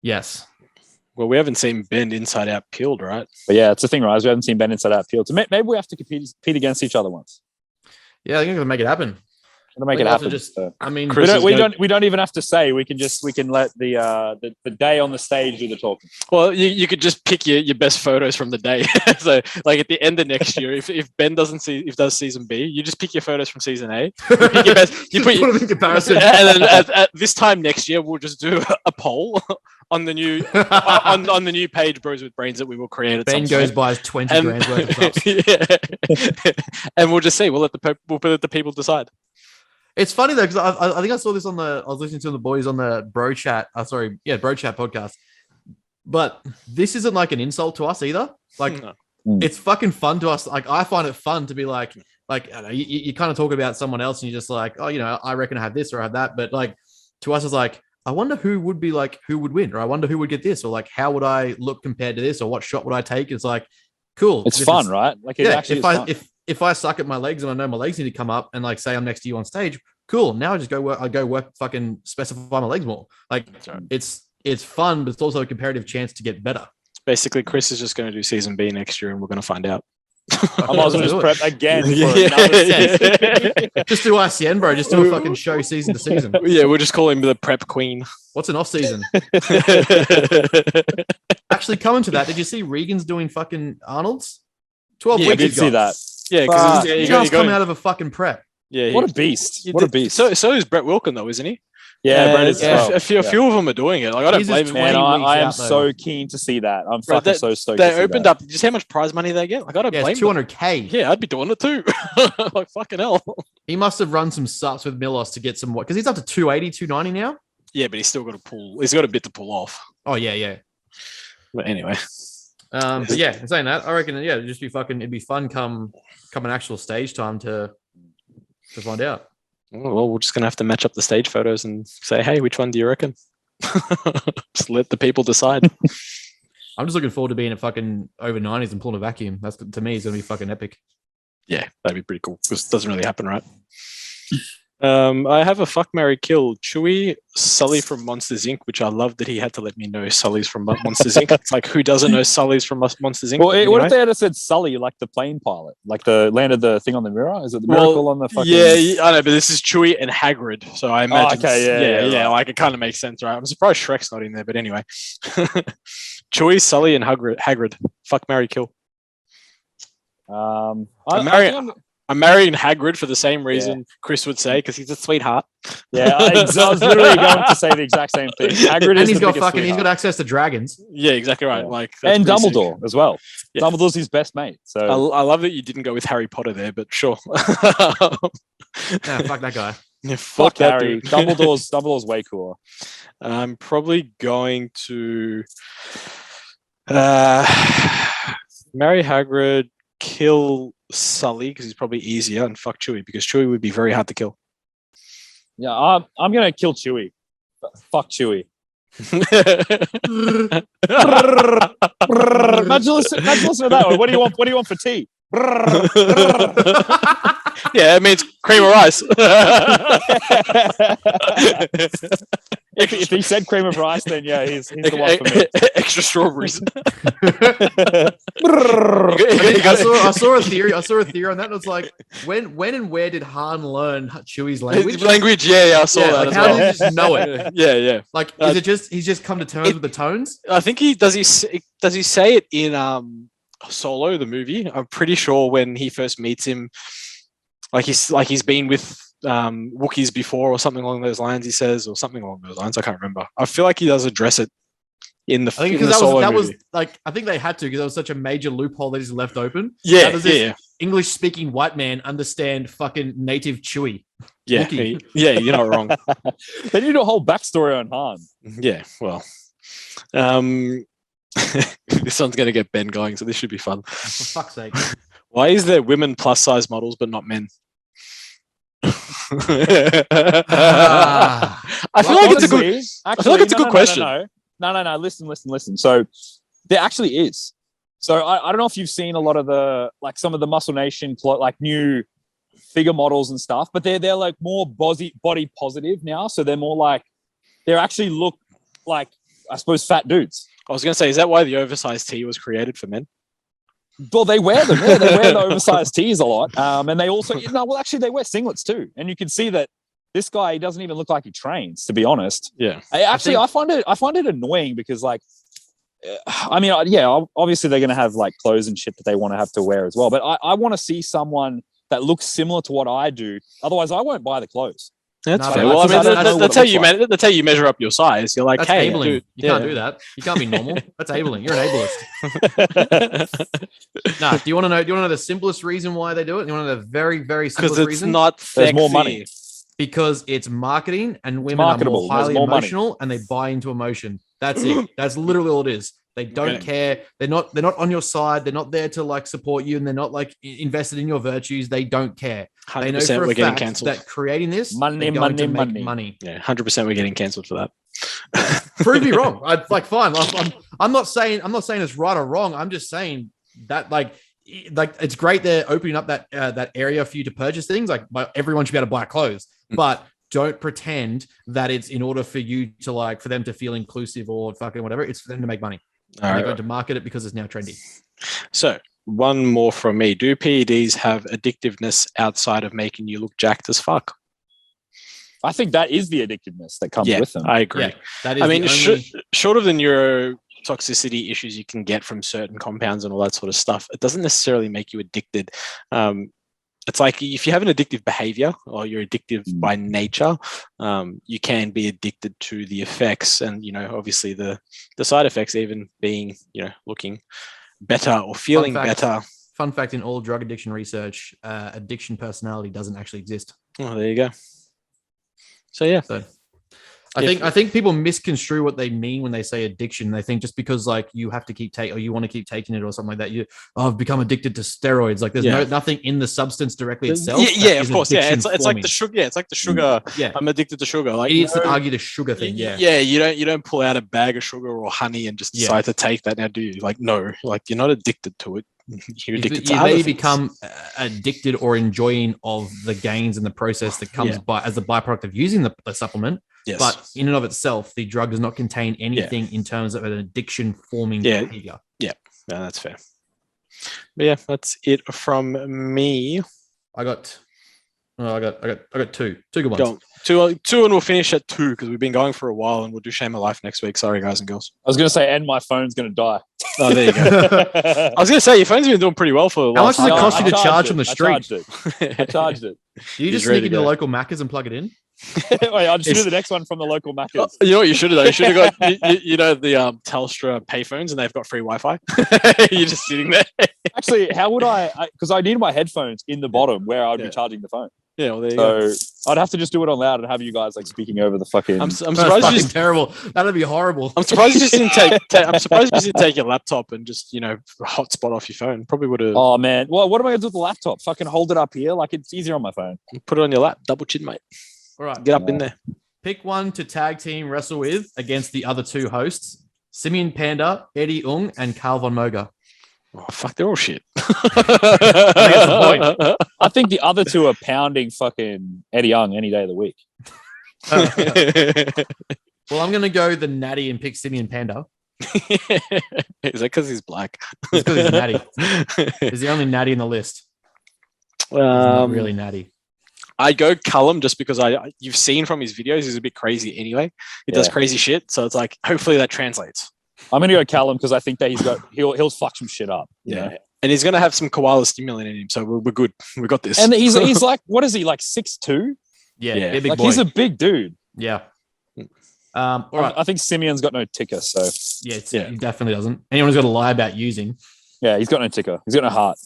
yes. Well, we haven't seen Ben inside out peeled, right? But yeah, it's the thing, right? We haven't seen Ben inside out field. So maybe we have to compete against each other once. Yeah, I think I'm gonna make it happen. Gonna make it happen. I mean, Chris we is don't even have to say. We can let the day on the stage do the talking. Well, you could just pick your best photos from the day. So, like at the end of next year, if Ben does season B, you just pick your photos from season A. You pick your best. You put them in comparison. and then at this time next year, we'll just do a poll on the new on the new page, Bros with Brains, that we will create. At Ben some goes point. buys 20 grand worth of stuff. Yeah. And we'll just see. We'll let the people decide. It's funny though, because I think I saw this I was listening to the boys on the Bro Chat. Bro Chat podcast. But this isn't like an insult to us either. Like, No. It's fucking fun to us. Like, I find it fun to be like I don't know, you kind of talk about someone else and you're just like, oh, I reckon I have this or I have that. But like, to us, it's like, I wonder who would win, or I wonder who would get this, or like, how would I look compared to this, or what shot would I take? It's like, cool. It's fun, right? Like, it actually is fun. If I suck at my legs and I know my legs need to come up and like say I'm next to you on stage, cool. Now I just go work, fucking specify my legs more. Like, right. It's fun, but it's also a comparative chance to get better. Basically, Chris is just going to do season B next year, and we're going to find out. I might as well just prep again for Yeah. another season. Just do ICN, bro. Just do a fucking show season to season. Yeah, we'll just call him the prep queen. What's an off season? Actually, coming to that, did you see Regan's doing fucking Arnold's? 12 I weeks. did see that. Yeah, Fuck. because He just come out of a fucking prep. Yeah, What a beast! What a beast! So is Brett Wilkin though, isn't he? Yeah, Brett is yeah. as well. A few of them are doing it. Like I don't He's blame just him. Man, 20 weeks I am out, though. so keen to see that. I'm Bro, fucking so stoked. They to see opened that. up. Did you see how much prize money they get? Like I don't Yeah, blame it's them. 200K. Yeah, I'd be doing it too. Like fucking hell. He must have run some sups with Milos to get some because he's up to 280, 290 now. Yeah, but he's still got to pull. He's got a bit to pull off. Oh yeah. But anyway, But yeah, saying that, I reckon it'd just be fucking. It'd be fun come an actual stage time to find out. well, we're just gonna have to match up the stage photos and say, hey, which one do you reckon? Just let the people decide. I'm just looking forward to being at fucking over 90s and pulling a vacuum. That's to me is gonna be fucking epic. Yeah, that'd be pretty cool because it doesn't really happen, right? I have a fuck, marry, kill. Chewie, Sully from Monsters Inc., which I love that he had to let me know Sully's from Monsters Inc. It's like, who doesn't know Sully's from Monsters Inc.? Well, Anyway? what if they had said Sully, like the plane pilot, like the landed the thing on the mirror? Is it the miracle on the fucking? Yeah, I know, but this is Chewie and Hagrid, so I imagine. Okay, yeah, like it kind of makes sense, right? I'm surprised Shrek's not in there, but anyway, Chewie, Sully, and Hagrid. Fuck, marry, kill. I'm marrying Hagrid for the same reason Chris would say, because he's a sweetheart. Yeah, I was literally going to say the exact same thing. Hagrid And is he's the got biggest fucking. He's sweetheart. got access to dragons. Yeah, exactly right. Yeah. Like that's And pretty Dumbledore sick. as well. Yeah. Dumbledore's his best mate. So I love that you didn't go with Harry Potter there, but sure. Nah, fuck that guy. Yeah, fuck that Harry. dude. Dumbledore's way cooler. I'm probably going to marry Hagrid, kill Sully because he's probably easier, and fuck Chewie because Chewie would be very hard to kill. Yeah, I'm gonna kill Chewie. Fuck Chewie. Imagine listening to that one. What do you want? What do you want for tea? Yeah, it means cream of rice. If he said cream of rice, then yeah, he's the one for me. Extra strawberries. I saw a theory. I saw a theory on that. And it was like, when and where did Han learn Chewie's language? Language, yeah, I saw that. Like as how well. did he just know it? Yeah. Like, is it just he's just come to terms with the tones? I think he does. He say it in Solo, the movie. I'm pretty sure when he first meets him, he's been with Wookiees before or something along those lines. He says or something along those lines. I can't remember. I feel like he does address it in the. I think in the because Solo that was movie. like I think they had to because there was such a major loophole that is left open. Yeah, How does this yeah. English speaking white man understand fucking native Chewie? Yeah, Wookiee. yeah, you're not wrong. They need a whole backstory on Han. Yeah, well, this one's going to get Ben going, so this should be fun. For fuck's sake. Why is there women plus size models but not men? I feel like it's a good. I feel like it's a good question. No. Listen. So there actually is. So I don't know if you've seen a lot of some of the Muscle Nation new figure models and stuff, but they're like more body positive now. So they're more like they actually look like I suppose fat dudes. I was going to say, is that why the oversized tee was created for men? Well, they wear them. Yeah, they wear the oversized tees a lot, and they also actually they wear singlets too. And you can see that this guy he doesn't even look like he trains. To be honest, Yeah. I find it annoying because obviously they're going to have like clothes and shit that they want to have to wear as well. But I want to see someone that looks similar to what I do. Otherwise, I won't buy the clothes. That's No, fair. but Well, I that's- mean, that's- that's how you that's how you measure up your size. You're like, That's hey, abling. dude, You can't do that. You can't be normal. That's abling. You're an ableist. No, do you want to know the simplest reason why they do it? You want to know the very, very because simplest it's reason? not There's sexy. more money. Because it's marketing and women are marketable. more There's highly more money. emotional and they buy into emotion. That's it. That's literally all it is. They don't care. They're not on your side. They're not there to like support you and they're not like invested in your virtues. They don't care. They know 100% for we're a getting fact cancelled. that creating this Money, they're going to money, make money. money. Yeah, 100% we're getting cancelled for that. Prove me wrong. I'd like fine. I'm not saying it's right or wrong. I'm just saying that like it's great they're opening up that area for you to purchase things. Like everyone should be able to buy clothes, but don't pretend that it's in order for you to like for them to feel inclusive or fucking whatever. It's for them to make money. And they're going to market it because it's now trendy. So one more from me. Do PEDs have addictiveness outside of making you look jacked as fuck? I think that is the addictiveness that comes with them. I agree. Yeah, that is. I mean, the only... short of the toxicity issues you can get from certain compounds and all that sort of stuff. It doesn't necessarily make you addicted. It's like if you have an addictive behavior or you're addictive by nature, you can be addicted to the effects, and obviously the side effects, even being looking better or feeling better. Fun fact: in all drug addiction research, addiction personality doesn't actually exist. Oh, there you go. So yeah. I think people misconstrue what they mean when they say addiction. They think just because like you have to keep taking, or you want to keep taking it or something like that, I've become addicted to steroids. Like there's nothing in the substance directly itself. Yeah, of course. Yeah, it's like the sugar. Yeah, it's like the sugar. Yeah, I'm addicted to sugar. Like idiots that argue the sugar thing. Yeah, you don't pull out a bag of sugar or honey and just decide to take that now, do you? Like no, like you're not addicted to it. You're addicted to you other may things. become addicted or enjoying of the gains and the process that comes by as a byproduct of using the supplement. Yes. But in and of itself, the drug does not contain anything in terms of an addiction forming behavior. Yeah, that's fair. But yeah, that's it from me. I got two good ones. Two, and we'll finish at 2 because we've been going for a while, and we'll do Shame of Life next week. Sorry, guys and girls. I was going to say, and my phone's going to die. Oh, there you go. I was going to say, your phone's been doing pretty well for. How much does it cost you to charge from the street? I charged it. Do you just sneak into the local Macca's and plug it in? Wait, I'll just do the next one from the local Macca's. You know what you should have done? You should have got the Telstra payphones, and they've got free Wi-Fi. You're just sitting there. Actually, how would I? Because I need my headphones in the bottom where I'd be charging the phone. Yeah, well, there you go. I'd have to just do it on loud and have you guys like speaking over the fucking. I'm surprised you just terrible. That'd be horrible. I'm surprised you just didn't I'm surprised you just didn't take your laptop and just hotspot off your phone. Probably would have. Oh man, well, what am I gonna do with the laptop? Fucking hold it up here, like it's easier on my phone. Put it on your lap, double chin, mate. All right, get up in there. Pick one to tag team wrestle with against the other two hosts: Simeon Panda, Eddie Ung, and Carl Von Moger. Oh fuck, they're all shit. I think the other two are pounding fucking Eddie Young any day of the week. Well, I'm gonna go the natty and pick Simeon Panda. Is that because he's black? It's because he's natty. He's the only natty in the list. He's not really natty. I go Cullum just because you've seen from his videos he's a bit crazy anyway. He does crazy shit, so it's like hopefully that translates. I'm gonna go Callum because I think that he'll fuck some shit up. Yeah. And he's gonna have some koala stimulant in him, so we're good. We got this. And he's like, what is he, like 6'2"? Yeah. Big like boy. he's a big dude. Yeah. All right. I think Simeon's got no ticker, so he definitely doesn't. Anyone who's got to lie about using. Yeah, he's got no ticker. He's got no heart.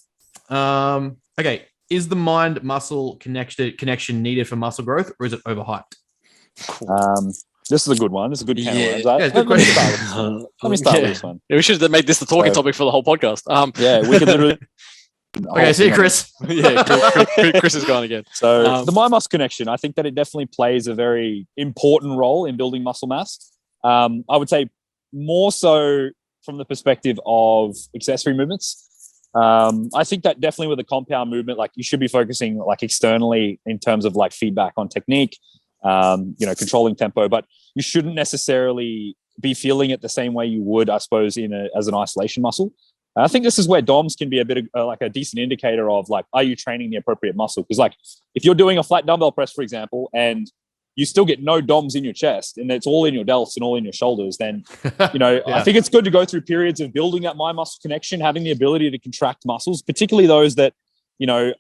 Okay. Is the mind muscle connection needed for muscle growth, or is it overhyped? This is a good one. This is a good panel. It's a good question. Let me start with this one. Yeah, we should have made this the talking topic for the whole podcast. We could literally. Okay, see you, Chris. Chris is gone again. So the mind muscle connection, I think that it definitely plays a very important role in building muscle mass. I would say more so from the perspective of accessory movements. I think that definitely with a compound movement, like you should be focusing like externally in terms of like feedback on technique, controlling tempo, but you shouldn't necessarily be feeling it the same way you would, I suppose, as an isolation muscle. I think this is where DOMs can be a bit of like a decent indicator of like, are you training the appropriate muscle? Because like if you're doing a flat dumbbell press, for example, and you still get no DOMs in your chest and it's all in your delts and all in your shoulders, then, I think it's good to go through periods of building that mind muscle connection, having the ability to contract muscles, particularly those that,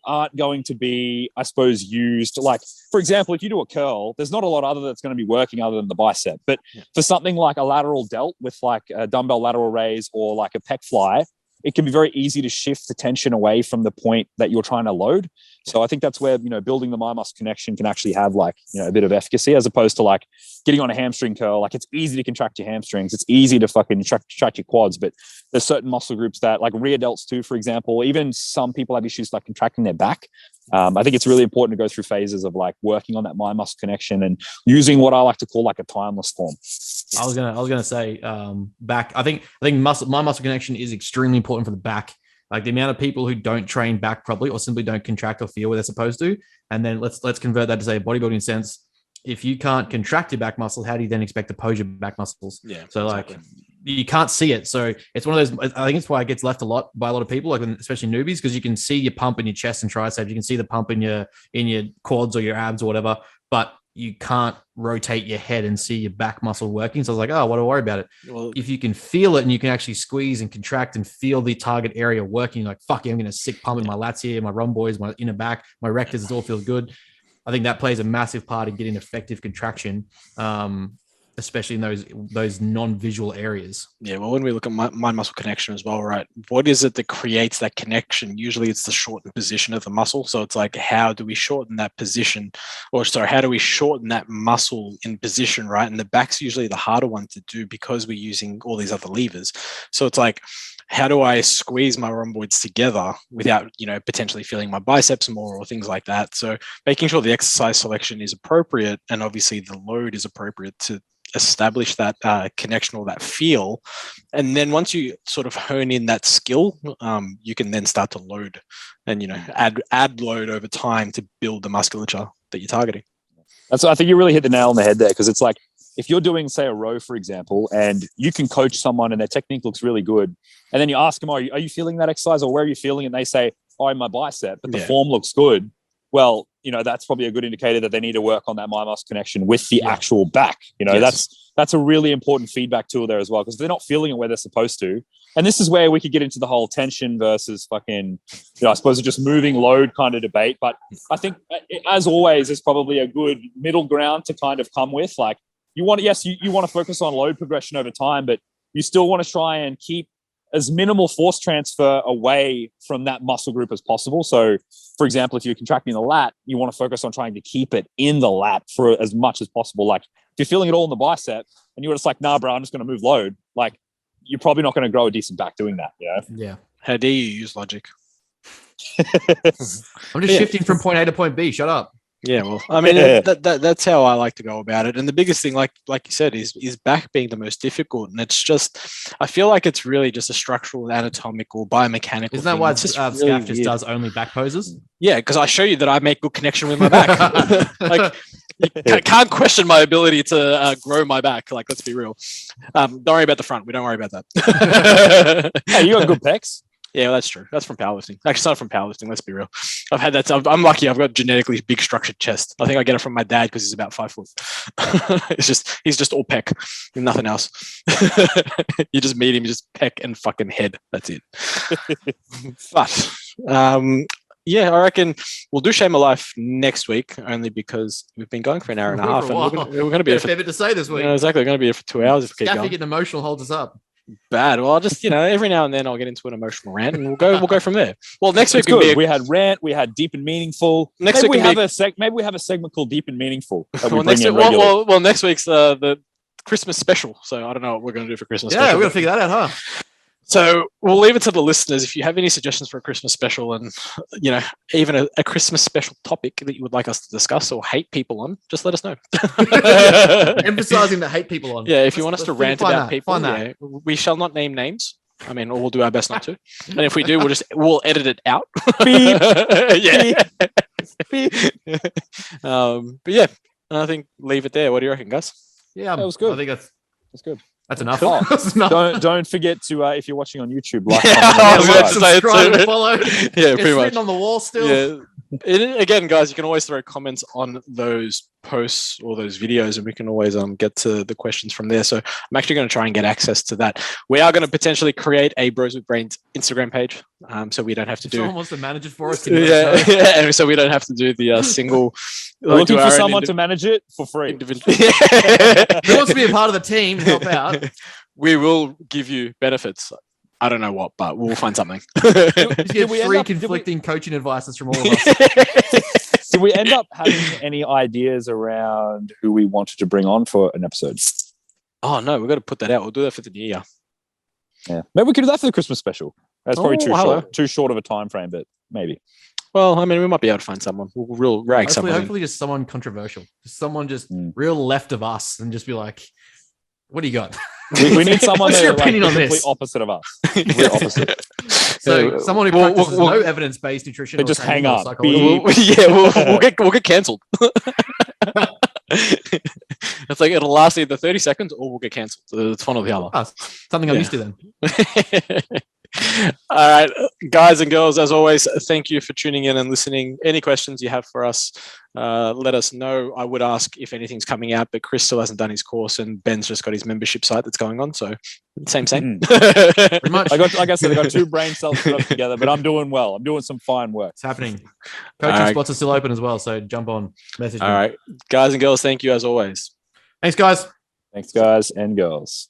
aren't going to be, I suppose, used. Like, for example, if you do a curl, there's not a lot other that's going to be working other than the bicep. But for something like a lateral delt with like a dumbbell lateral raise or like a pec fly, it can be very easy to shift the tension away from the point that you're trying to load. So I think that's where, building the mind muscle connection can actually have like, a bit of efficacy as opposed to like getting on a hamstring curl. Like it's easy to contract your hamstrings. It's easy to fucking contract your quads, but there's certain muscle groups that like rear delts too, for example, even some people have issues like contracting their back. I think it's really important to go through phases of like working on that mind muscle connection and using what I like to call like a timeless form. I was gonna say back. I think mind muscle connection is extremely important for the back. Like the amount of people who don't train back properly or simply don't contract or feel where they're supposed to. And then let's convert that to say a bodybuilding sense. If you can't contract your back muscle, how do you then expect to pose your back muscles? Yeah. So like you can't see it. So it's one of those, I think it's why it gets left by a lot of people, like especially newbies, because you can see your pump in your chest and triceps. You can see the pump in your quads or your abs or whatever. But you can't rotate your head and see your back muscle working. So I was like, oh, what do I worry about it? Well, If you can feel it and you can actually squeeze and contract and feel the target area working, like, fuck yeah, I'm going to sick pump in my lats here, my rhomboids, my inner back, my rectors, it all feels good. I think that plays a massive part in getting effective contraction, especially in those non-visual areas. Yeah, well, when we look at mind muscle connection as well, right? What is it that creates that connection? Usually it's the shortened position of the muscle. So it's like, how do we shorten that position? How do we shorten that muscle in position, right? And the back's usually the harder one to do because we're using all these other levers. So it's like, how do I squeeze my rhomboids together without, potentially feeling my biceps more or things like that? So making sure the exercise selection is appropriate and obviously the load is appropriate to establish that connection or that feel. And then once you sort of hone in that skill, you can then start to load and, add load over time to build the musculature that you're targeting. I think you really hit the nail on the head there, because it's like, if you're doing, say, a row, for example, and you can coach someone and their technique looks really good, and then you ask them, are you feeling that exercise, or where are you feeling? And they say, oh, in my bicep, but the form looks good. Well, that's probably a good indicator that they need to work on that mind muscle connection with the actual back. That's a really important feedback tool there as well, because they're not feeling it where they're supposed to. And this is where we could get into the whole tension versus fucking, I suppose it's just moving load kind of debate. But I think, as always, there's probably a good middle ground to kind of come with. Like, you want to focus on load progression over time, but you still want to try and keep as minimal force transfer away from that muscle group as possible. So, for example, if you're contracting the lat, you want to focus on trying to keep it in the lat for as much as possible. Like, if you're feeling it all in the bicep and you're just like, nah, bro, I'm just going to move load, like, you're probably not going to grow a decent back doing that. Yeah. How dare you use logic? I'm just shifting from point A to point B. Shut up. Yeah, well, I mean, that's how I like to go about it. And the biggest thing, like you said, is back being the most difficult. And it's just, I feel like it's really just a structural, anatomical, biomechanical. Isn't that why Scaff just does only back poses? Yeah, because I show you that I make good connection with my back. Like, you can't question my ability to grow my back. Like, let's be real. Don't worry about the front. We don't worry about that. Hey, you got good pecs. Yeah, well, that's true. That's from powerlifting. Actually, it's not from powerlifting. Let's be real. I've had that. I'm lucky. I've got genetically big structured chest. I think I get it from my dad because he's about 5 foot. He's just all pec, nothing else. You just meet him, you just pec and fucking head. That's it. But yeah, I reckon we'll do Shame of Life next week, only because we've been going for an hour and a half, and we're going to be a fair bit to say this week. Exactly, we're going to be here for 2 hours if we keep going. Getting emotional holds us up. Bad. Well, I'll just every now and then I'll get into an emotional rant, and we'll go from there. Well, next week we had rant, we had deep and meaningful. Next week we have a segment called Deep and Meaningful. Well, next week's the Christmas special. So I don't know what we're going to do for Christmas. Yeah, we're going to figure that out, huh? So we'll leave it to the listeners. If you have any suggestions for a Christmas special, and even a Christmas special topic that you would like us to discuss or hate people on, just let us know. Emphasizing the hate people on. Yeah, if you want us to rant about people, we shall not name names. I mean, or we'll do our best not to. And if we do, we'll edit it out. Beep. Yeah. Beep. But yeah, I think leave it there. What do you reckon, Gus? Yeah, that was good. I think that's good. That's enough. Don't forget to if you're watching on YouTube, like, subscribe, and follow. Yeah, pretty much. Written on the wall still. Yeah. Again, guys, you can always throw comments on those posts or those videos, and we can always get to the questions from there. So I'm actually going to try and get access to that. We are going to potentially create a Bros with Brains Instagram page, so we don't have to do. Someone wants to manage it for us. Yeah, and so we don't have to do the single. We're looking for someone to manage it for free. Who wants to be a part of the team? Help out. We will give you benefits. I don't know what, but we'll find something. Did we free conflicting coaching advices from all of us? Did we end up having any ideas around who we wanted to bring on for an episode? Oh no, we've got to put that out. We'll do that for the new year. Yeah, maybe we could do that for the Christmas special. That's probably too short of a time frame, but maybe. Well, I mean, we might be able to find someone. We'll rag someone. Hopefully, just someone controversial. Just someone real left of us, and just be like, "What do you got?" We need someone What's your opinion on complete this? Opposite of us. We're opposite. So someone who practices no evidence-based nutrition. Just hang up. We'll get cancelled. It's like it'll last either 30 seconds or we'll get cancelled. It's one or the other. Something I'm used to then. All right, guys and girls, as always, thank you for tuning in and listening. Any questions you have for us, let us know. I would ask if anything's coming out, but Chris still hasn't done his course and Ben's just got his membership site that's going on. So same. Pretty much. Like I said, I got 2 brain cells put up together, but I'm doing well. I'm doing some fine work. It's happening. Coaching spots are still open as well, so jump on. Message me. All right, guys and girls, thank you as always. Thanks, guys. Thanks, guys and girls.